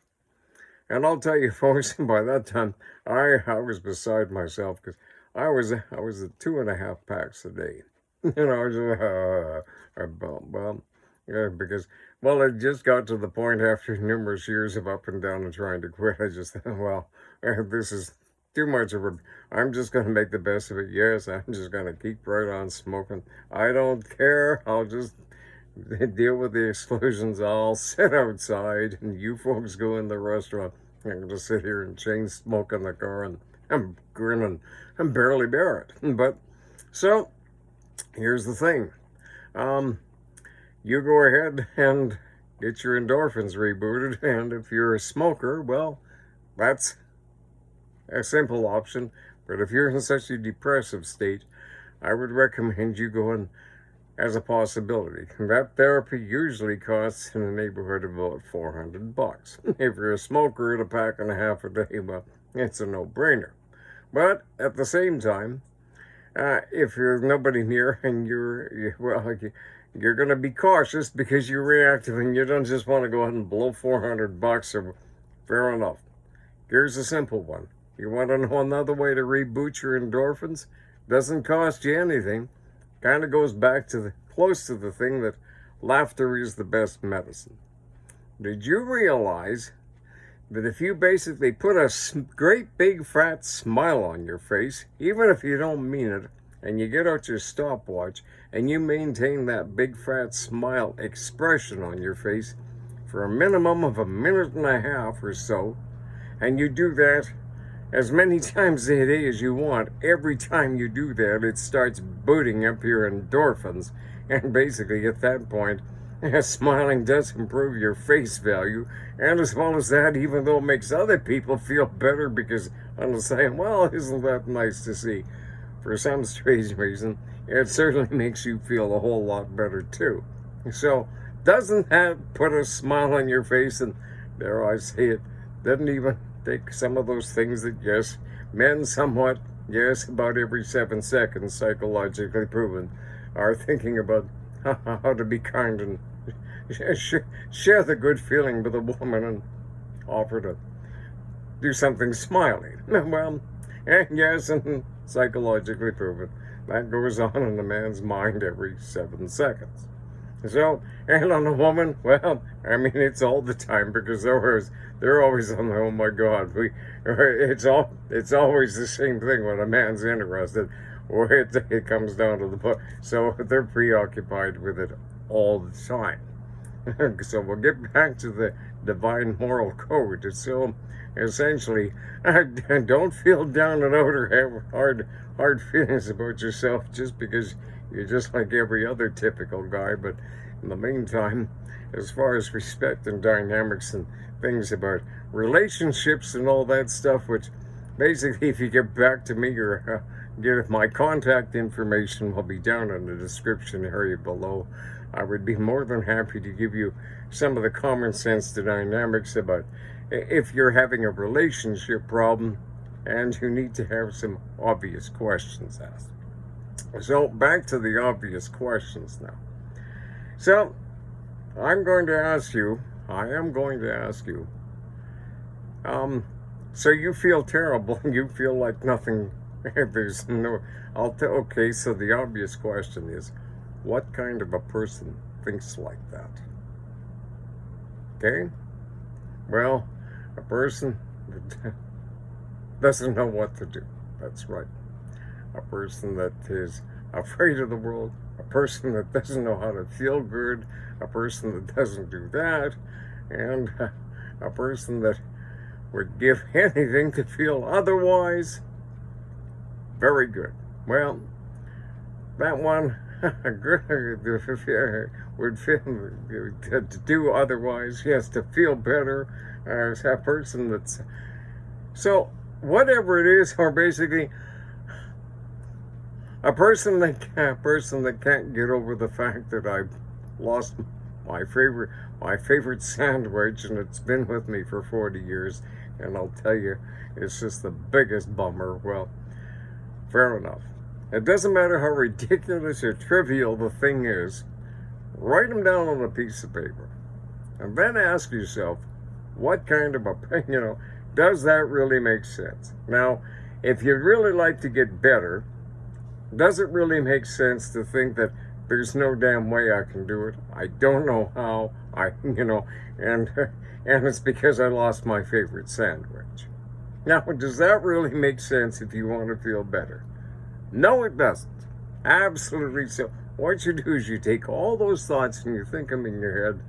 And I'll tell you, folks, by that time, I was beside myself because I was at 2.5 packs a day. Because, well, it just got to the point after numerous years of up and down and trying to quit. I just thought, well, this is too much of I'm just going to make the best of it. Yes, I'm just going to keep right on smoking. I don't care. I'll just deal with the exclusions. I'll sit outside and you folks go in the restaurant. I'm going to sit here and chain smoke in the car and I'm grinning. I'm barely bear it. But, so, here's the thing. You go ahead and get your endorphins rebooted, and if you're a smoker, well, that's a simple option. But if you're in such a depressive state, I would recommend you going as a possibility. That therapy usually costs in the neighborhood of about $400. If you're a smoker at 1.5 packs a day, well, it's a no-brainer. But at the same time, if there's nobody near and you're going to be cautious because you're reactive and you don't just want to go ahead and blow $400, or fair enough. Here's a simple one. You want to know another way to reboot your endorphins? Doesn't cost you anything. Kind of goes back to close to the thing that laughter is the best medicine. Did you realize that if you basically put a great big fat smile on your face, even if you don't mean it, and you get out your stopwatch and you maintain that big fat smile expression on your face for a minimum of 1.5 minutes or so, and you do that as many times a day as you want, every time you do that, it starts booting up your endorphins. And basically, at that point, smiling does improve your face value. And as well as that, even though it makes other people feel better because I'm saying, well, isn't that nice to see? For some strange reason, it certainly makes you feel a whole lot better too. So, doesn't that put a smile on your face? And dare I say it, doesn't even take some of those things that, yes, men somewhat, yes, about every 7 seconds, psychologically proven, are thinking about how to be kind and share the good feeling with a woman and offer to do something smiling. Well, yes, and psychologically proven, that goes on in a man's mind every 7 seconds. So, and on a woman, well, I mean, it's all the time, because they're always on the, oh my God, it's always the same thing when a man's interested, or it comes down to the point. So they're preoccupied with it all the time. So we'll get back to the divine moral code. So essentially, don't feel down and out or have hard feelings about yourself just because you're just like every other typical guy. But in the meantime, as far as respect and dynamics and things about relationships and all that stuff, which basically, if you get back to me, or get my contact information will be down in the description area below. I would be more than happy to give you some of the common sense dynamics about if you're having a relationship problem and you need to have some obvious questions asked. So back to the obvious questions now. So I am going to ask you, so you feel terrible, you feel like nothing, there's no, okay, so the obvious question is, what kind of a person thinks like that? Okay? Well, a person that doesn't know what to do. That's right. A person that is afraid of the world, a person that doesn't know how to feel good, a person that doesn't do that, and a person that would give anything to feel otherwise. Very good. Well, that one would feel to do otherwise. Yes, to feel better as a person that's so whatever it is, or basically a person that can't get over the fact that I've lost my favorite sandwich, and it's been with me for 40 years, and I'll tell you, it's just the biggest bummer. Well, fair enough. It doesn't matter how ridiculous or trivial the thing is, write them down on a piece of paper. And then ask yourself, what kind of a, does that really make sense? Now, if you'd really like to get better, does it really make sense to think that there's no damn way I can do it? I don't know how, and it's because I lost my favorite sandwich. Now, does that really make sense if you want to feel better? No, it doesn't. Absolutely. So what you do is you take all those thoughts and you think them in your head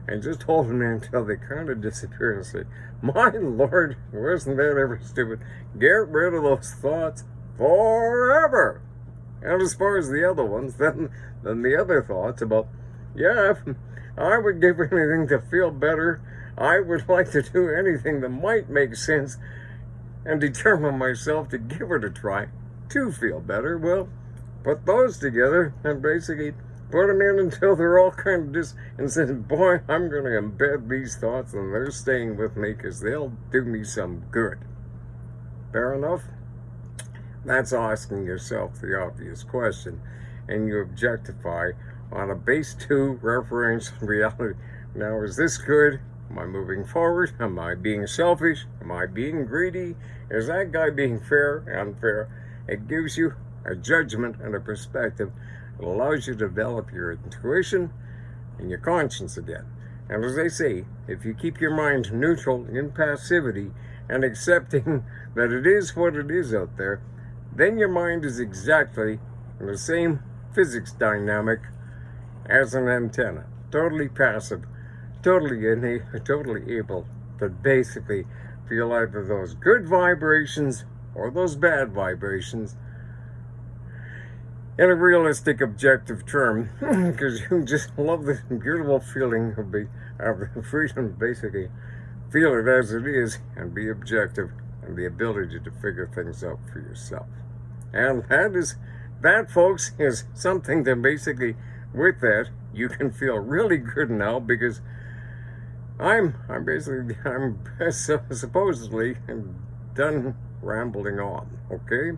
and just hold them there until they kind of disappear and say, my Lord, wasn't that ever stupid? Get rid of those thoughts forever. And as far as the other ones, then the other thoughts about, yeah, I would give anything to feel better. I would like to do anything that might make sense and determine myself to give it a try to feel better. Well, put those together and basically put them in until they're all kind of and say, boy, I'm going to embed these thoughts and they're staying with me because they'll do me some good. Fair enough? That's asking yourself the obvious question, and you objectify on a base 2 referential reality. Now, is this good? Am I moving forward? Am I being selfish? Am I being greedy? Is that guy being fair? Unfair? It gives you a judgment and a perspective. It allows you to develop your intuition and your conscience again. And as they say, if you keep your mind neutral in passivity and accepting that it is what it is out there, then your mind is exactly in the same physics dynamic as an antenna. Totally passive, totally able to basically feel either those good vibrations or those bad vibrations in a realistic, objective term, because you just love the beautiful feeling of the freedom to basically feel it as it is and be objective, and the ability to figure things out for yourself. And that, folks, is something that basically, with that, you can feel really good now, because I'm supposedly done rambling on, okay?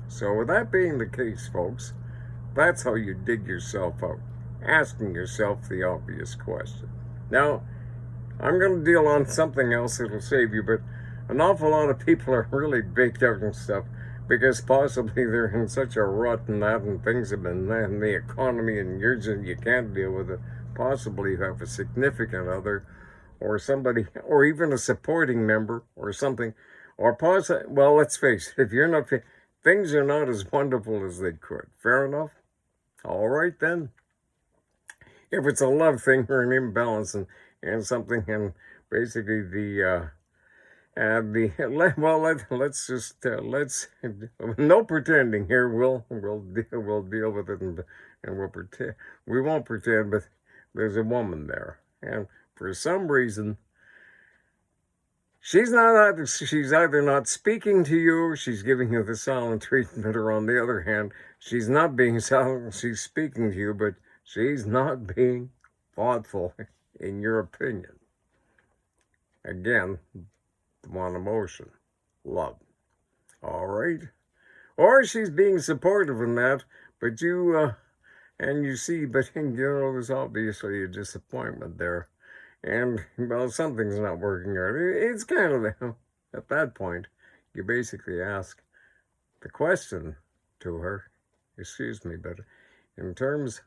So with that being the case, folks, That's how you dig yourself out, asking yourself the obvious question. Now, I'm going to deal on something else that'll save you, but an awful lot of people are really baked out and stuff because possibly they're in such a rut and that, and things have been in the economy and you can't deal with it. Possibly you have a significant other or somebody, or even a supporting member or something, or well, let's face it, if you're not, things are not as wonderful as they could. Fair enough? All right then. If it's a love thing or an imbalance and something, and basically let's just no pretending here. We'll deal with it and we'll pretend. We won't pretend, but there's a woman there, and for some reason she's either not speaking to you, or she's giving you the silent treatment, or on the other hand, she's not being silent. She's speaking to you, but she's not being thoughtful in your opinion. Again, one emotion, love. All right? Or she's being supportive in that, but you see, but there's obviously a disappointment there. And, well, something's not working out. It's kind of, at that point, you basically ask the question to her, excuse me, but in terms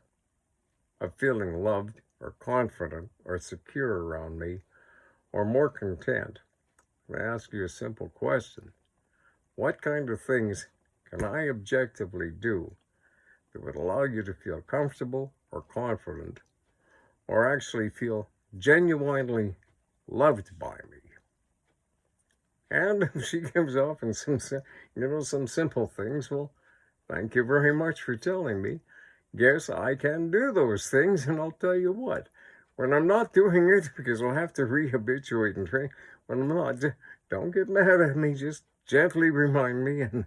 of feeling loved or confident or secure around me or more content, I ask you a simple question. What kind of things can I objectively do that would allow you to feel comfortable or confident or actually feel genuinely loved by me? And if she gives off in some simple things, well, thank you very much for telling me. Yes, I can do those things, and I'll tell you what, when I'm not doing it, because I'll have to re-habituate and train, when I'm not, don't get mad at me, just gently remind me, and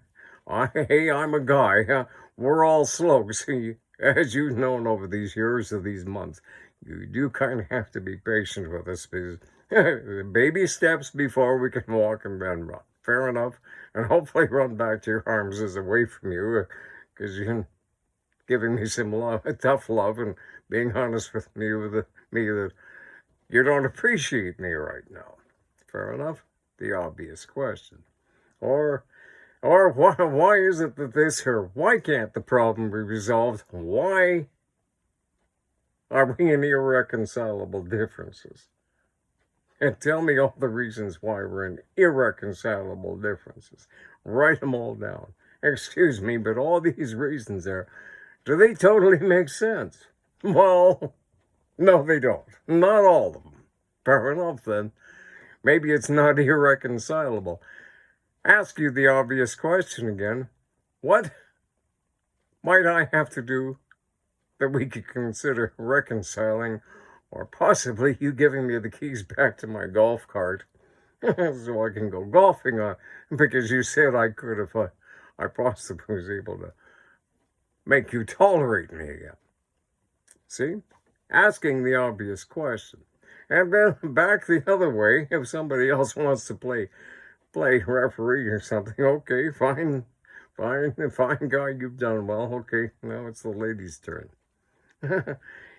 hey, I'm a guy, we're all slow, see, as you've known over these years or these months, you do kind of have to be patient with us, because baby steps before we can walk and then run. Fair enough, and hopefully run back to your arms is away from you, because you're giving me some love, tough love, and being honest with me that you don't appreciate me right now. Fair enough? The obvious question. Or why is it that this, or why can't the problem be resolved? Why are we in irreconcilable differences? And tell me all the reasons why we're in irreconcilable differences. Write them all down. Excuse me, but all these reasons there, do they totally make sense? Well, no, they don't. Not all of them. Fair enough, then. Maybe it's not irreconcilable. Ask you the obvious question again. What might I have to do that we could consider reconciling, or possibly you giving me the keys back to my golf cart so I can go golfing on, because you said I could if I possibly was able to make you tolerate me again. See? Asking the obvious question. And then back the other way, if somebody else wants to play referee or something, okay, fine, guy, you've done well. Okay, now it's the lady's turn.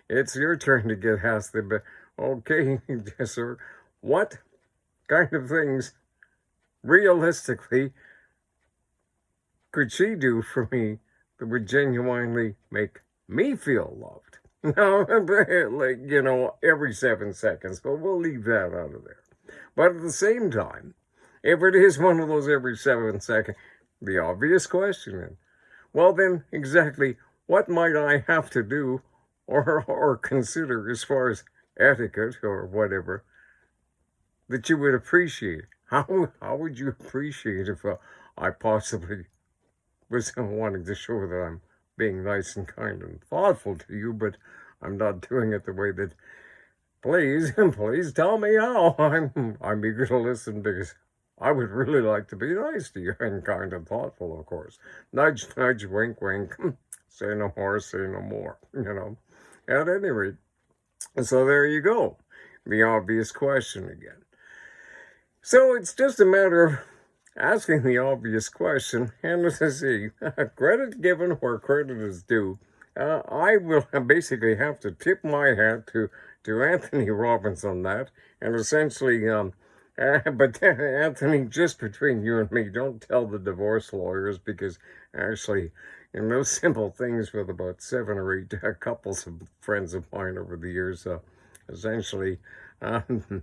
It's your turn to get asked the, okay, yes, sir, what kind of things, realistically, could she do for me that would genuinely make me feel loved? No, like, every 7 seconds, but we'll leave that out of there. But at the same time, if it is one of those every 7 seconds, the obvious question is, well then, exactly what might I have to do or consider as far as etiquette or whatever that you would appreciate? How would you appreciate if I possibly was wanting to show that I'm being nice and kind and thoughtful to you, but I'm not doing it the way that, please tell me how. I'm eager to listen, because I would really like to be nice to you and kind and thoughtful, of course. Nudge, nudge, wink, wink. Say no more, say no more, At any rate, so there you go. The obvious question again. So it's just a matter of asking the obvious question, and as I see, credit given where credit is due, I will basically have to tip my hat to Anthony Robbins on that, and essentially, but Anthony, just between you and me, don't tell the divorce lawyers, because actually, in those simple things with about 7 or 8 couples of friends of mine over the years, essentially,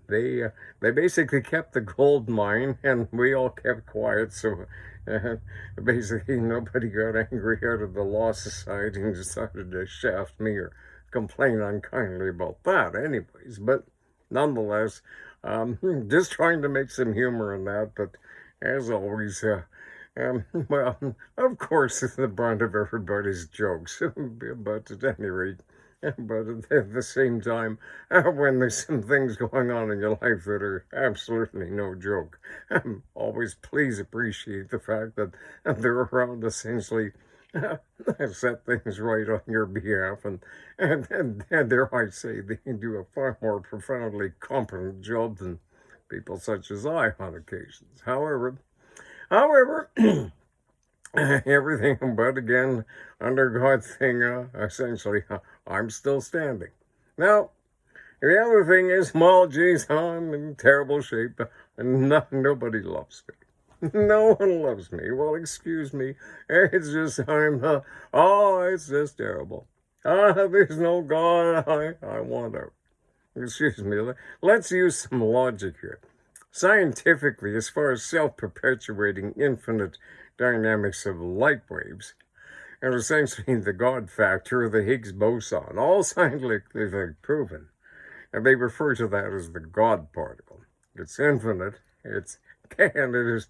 they basically kept the gold mine, and we all kept quiet. So basically, nobody got angry out of the Law Society and decided to shaft me or complain unkindly about that. Anyways, but nonetheless, just trying to make some humor in that. But as always, well, of course, it's the brunt of everybody's jokes. But at any rate, but at the same time, when there's some things going on in your life that are absolutely no joke, always please appreciate the fact that they're around essentially set things right on your behalf, and dare I say, they can do a far more profoundly competent job than people such as I on occasions. However, everything but again, under God's thing, essentially, I'm still standing. Now, the other thing is, well, geez, I'm in terrible shape, and nobody loves me. No one loves me. Well, excuse me. It's just, it's just terrible. There's no God. I want out. Excuse me. Let's use some logic here. Scientifically, as far as self-perpetuating infinite dynamics of light waves, and essentially the God factor, the Higgs boson, all scientifically proven. And they refer to that as the God particle. It's infinite, and it is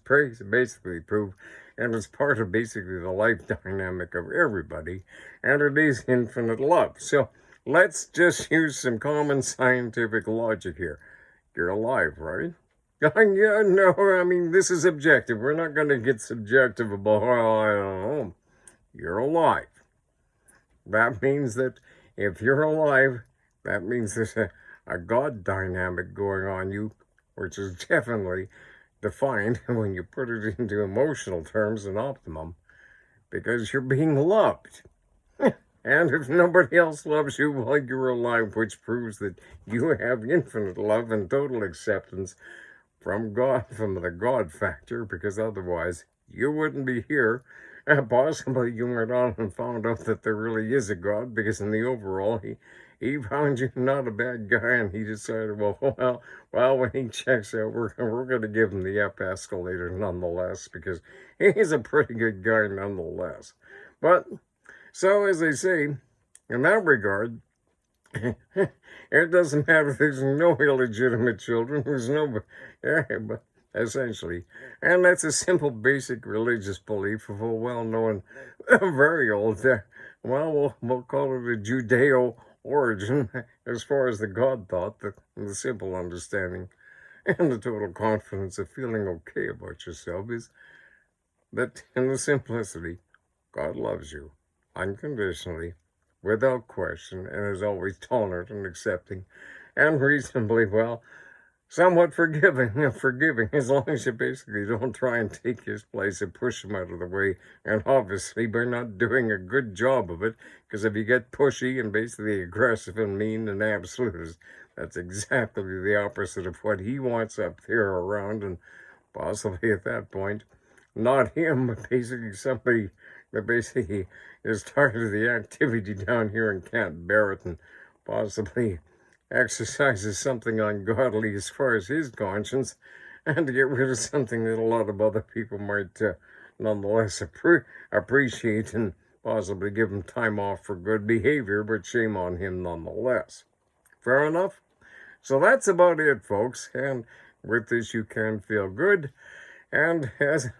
basically proof, and it's part of basically the life dynamic of everybody, and it is infinite love. So let's just use some common scientific logic here. You're alive, right? Yeah, no, I mean, this is objective. We're not going to get subjective about, well, I don't know. You're alive. That means that if you're alive, that means there's a God dynamic going on you, which is definitely defined when you put it into emotional terms and optimum, because you're being loved. And if nobody else loves you while you're alive, which proves that you have infinite love and total acceptance from God, from the God factor, because otherwise you wouldn't be here. Possibly you went on and found out that there really is a God, because in the overall, he found you not a bad guy, and he decided, well, when he checks out, we're going to give him the F escalator nonetheless, because he's a pretty good guy nonetheless. But, so as I say, in that regard, it doesn't matter if there's no illegitimate children, there's no, but essentially. And that's a simple, basic religious belief of a well-known, very old, we'll call it a Judeo origin, as far as the God thought, the simple understanding and the total confidence of feeling okay about yourself is that in the simplicity, God loves you unconditionally, without question, and is always tolerant and accepting, and reasonably, somewhat forgiving, as long as you basically don't try and take his place and push him out of the way, and obviously by not doing a good job of it, because if you get pushy and basically aggressive and mean and absolutist, that's exactly the opposite of what he wants up there around, and possibly at that point, not him, but basically somebody that basically is tired of the activity down here and can't bear it, and possibly exercises something ungodly as far as his conscience, and to get rid of something that a lot of other people might nonetheless appreciate, and possibly give him time off for good behavior, but shame on him nonetheless. Fair enough? So that's about it, folks, and with this you can feel good, and as,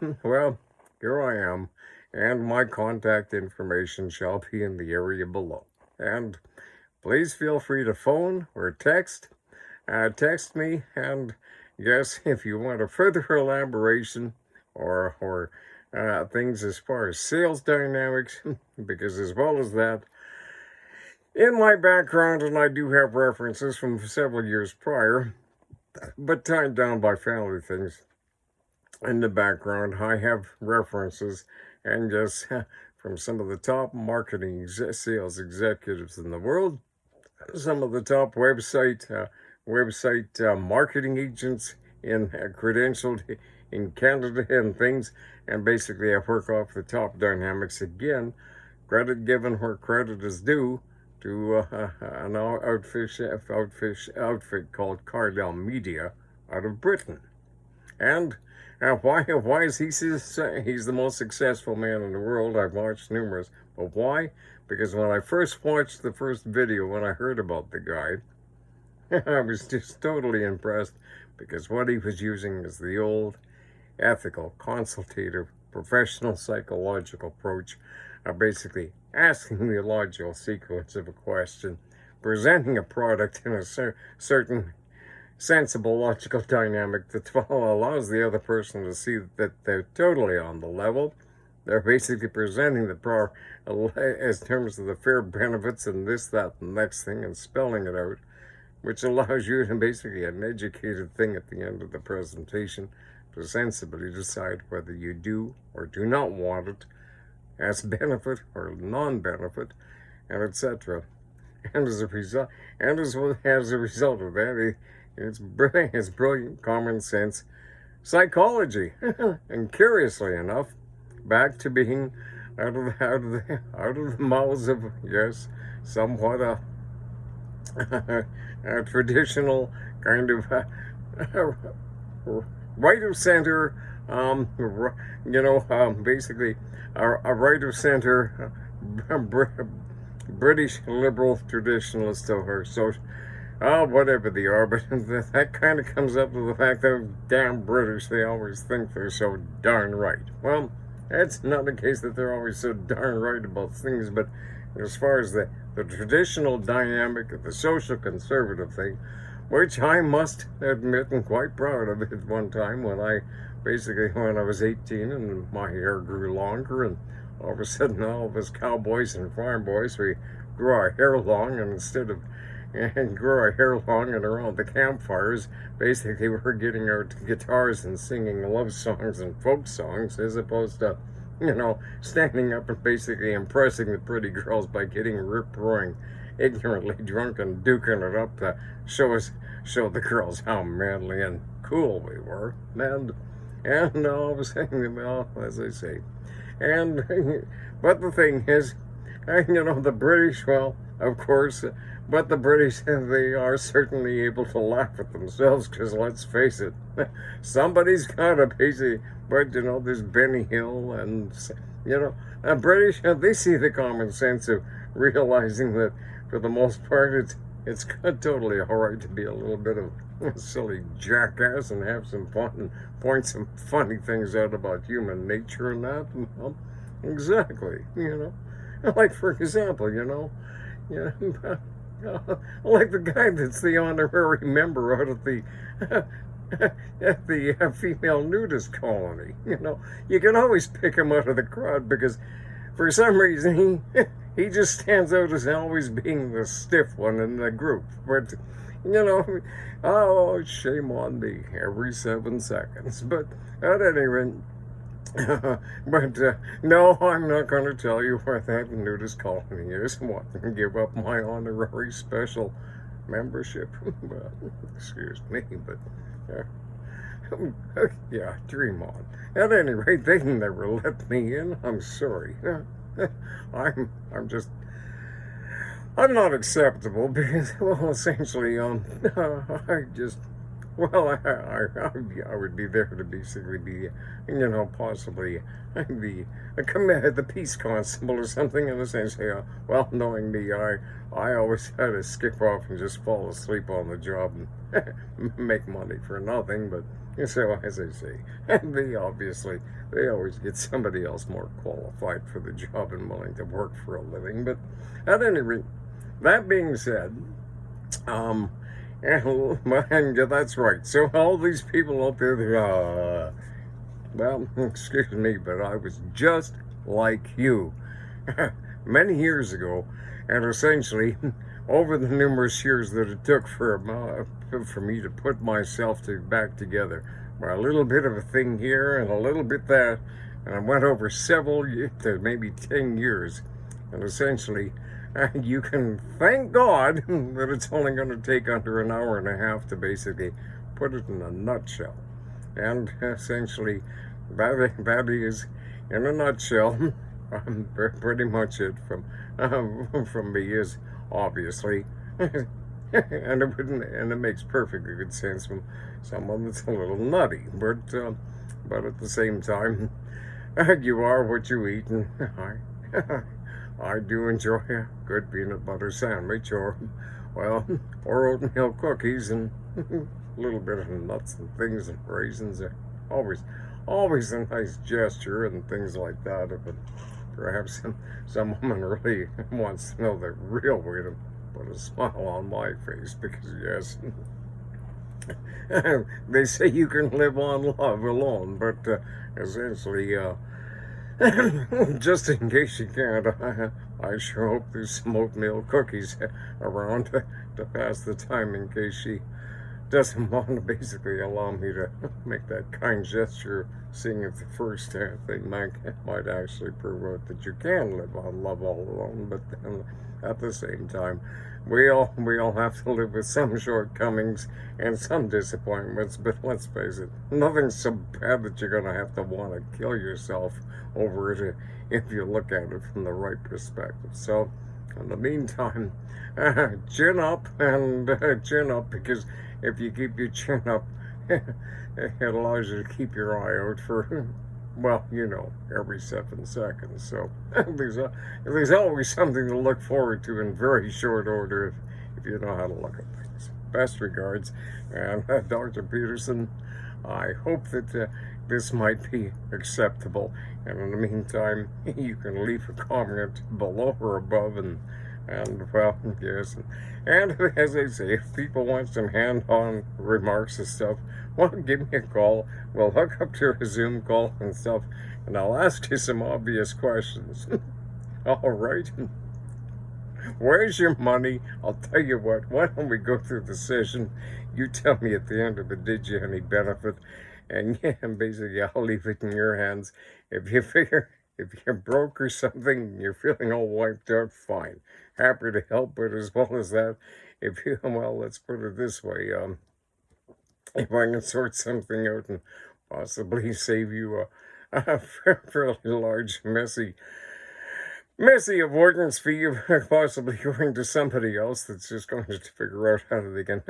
here I am, and my contact information shall be in the area below. And please feel free to phone or text. Text me, and yes, if you want a further elaboration or things as far as sales dynamics, because as well as that, in my background, and I do have references from several years prior, but tied down by family things, in the background, I have references and just from some of the top marketing sales executives in the world, some of the top website marketing agents in credentialed in Canada and things, and basically I work off the top dynamics again. Credit given where credit is due to an outfit called Cardell Media out of Britain. And why is he's the most successful man in the world? I've watched numerous, but why? Because when I first watched the first video, when I heard about the guy, I was just totally impressed, because what he was using is the old ethical, consultative, professional psychological approach of basically asking the logical sequence of a question, presenting a product in a certain sensible logical dynamic that allows the other person to see that they're totally on the level. They're basically presenting the as terms of the fair benefits and this, that, and the next thing, and spelling it out, which allows you to basically an educated thing at the end of the presentation to sensibly decide whether you do or do not want it as benefit or non-benefit, and etc. And as a result, of that, it's brilliant common sense psychology. And curiously enough, back to being out of the mouths of, yes, somewhat a traditional kind of right of center, basically a right of center British liberal traditionalist or social, whatever they are, but that kind of comes up to the fact that damn British, they always think they're so darn right. Well, it's not the case that they're always so darn right about things, but as far as the traditional dynamic of the social conservative thing, which I must admit and quite proud of at one time when I was 18 and my hair grew longer, and all of a sudden all of us cowboys and farm boys, we grew our hair long, and instead of grew our hair long and around the campfires, basically we're getting our guitars and singing love songs and folk songs, as opposed to, standing up and basically impressing the pretty girls by getting rip-roaring, ignorantly drunk and duking it up to show the girls how manly and cool we were. And all of a sudden, well, as I say, but the thing is, the British, well, of course, but the British, they are certainly able to laugh at themselves, because let's face it, somebody's got to basically, but there's Benny Hill, and British, they see the common sense of realizing that for the most part, it's totally all right to be a little bit of a silly jackass and have some fun and point some funny things out about human nature and that. Exactly, like for example, like the guy that's the honorary member out of the at the female nudist colony. You can always pick him out of the crowd, because for some reason he just stands out as always being the stiff one in the group. But oh, shame on me every 7 seconds. But at any rate, no, I'm not going to tell you where that nudist colony is and give up my honorary special membership. Well, excuse me, but yeah, dream on. At any rate, they never let me in. I'm sorry. I'm not acceptable, because, well, essentially, I would be there to basically be, possibly the peace constable or something, in the sense, well, knowing me, I always had to skip off and just fall asleep on the job and make money for nothing, but, so, as I say, they always get somebody else more qualified for the job and willing to work for a living. But at any rate, that being said, and that's right. So all these people out there, well, excuse me, but I was just like you many years ago, and essentially, over the numerous years that it took for me to put myself back together, well, a little bit of a thing here and a little bit that, and I went over several years, maybe 10 years, and essentially, you can thank God that it's only going to take under an hour and a half to basically put it in a nutshell. And essentially, that is, in a nutshell, pretty much it from me is obviously, and it makes perfectly good sense from someone that's a little nutty, but at the same time, you are what you eat, and I do enjoy a good peanut butter sandwich, or oatmeal cookies, and a little bit of nuts and things and raisins. Always a nice gesture and things like that. But perhaps some woman really wants to know the real way to put a smile on my face, because yes, they say you can live on love alone, but essentially, just in case you can't, I sure hope there's some oatmeal cookies around to pass the time, in case she doesn't want to basically allow me to make that kind gesture, seeing if the first thing might actually prove out that you can live on love all alone. But then at the same time, we all have to live with some shortcomings and some disappointments, but let's face it, nothing's so bad that you're going to have to want to kill yourself over it if you look at it from the right perspective. So in the meantime, chin up, and chin up, because if you keep your chin up, it allows you to keep your eye out for, every 7 seconds. So there's always something to look forward to in very short order if you know how to look at things. Best regards, and Dr. Peterson, I hope that this might be acceptable. And in the meantime, you can leave a comment below or above, and well, yes. And as I say, if people want some hand-on remarks and stuff, well, give me a call. We'll hook up to a Zoom call and stuff, and I'll ask you some obvious questions. All right? Where's your money? I'll tell you what, why don't we go through the session? You tell me at the end of it, did you any benefit? And yeah, basically, I'll leave it in your hands. If you figure, if you're broke or something, and you're feeling all wiped out, fine. Happy to help, but as well as that, if you, let's put it this way, if I can sort something out and possibly save you a fairly large, messy avoidance fee of possibly going to somebody else that's just going to figure out how they can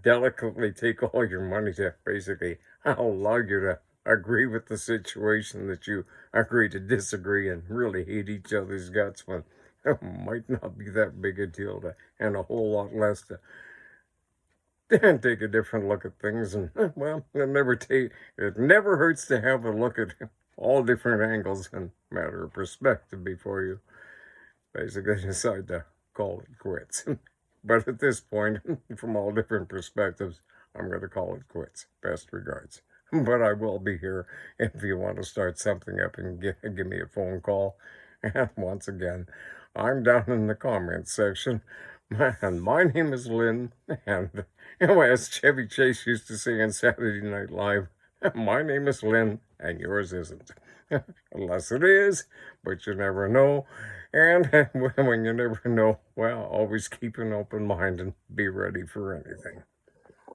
delicately take all your money to basically allow you to agree with the situation that you agree to disagree and really hate each other's guts, when it might not be that big a deal and a whole lot less to take a different look at things. And it never hurts to have a look at all different angles and matter of perspective before you basically decide to call it quits. But at this point, from all different perspectives, I'm going to call it quits. Best regards. But I will be here if you want to start something up and give me a phone call. And once again, I'm down in the comments section. And my name is Lynn, and as Chevy Chase used to say on Saturday Night Live, my name is Lynn, and yours isn't. Unless it is, but you never know. And when you never know, well, always keep an open mind and be ready for anything.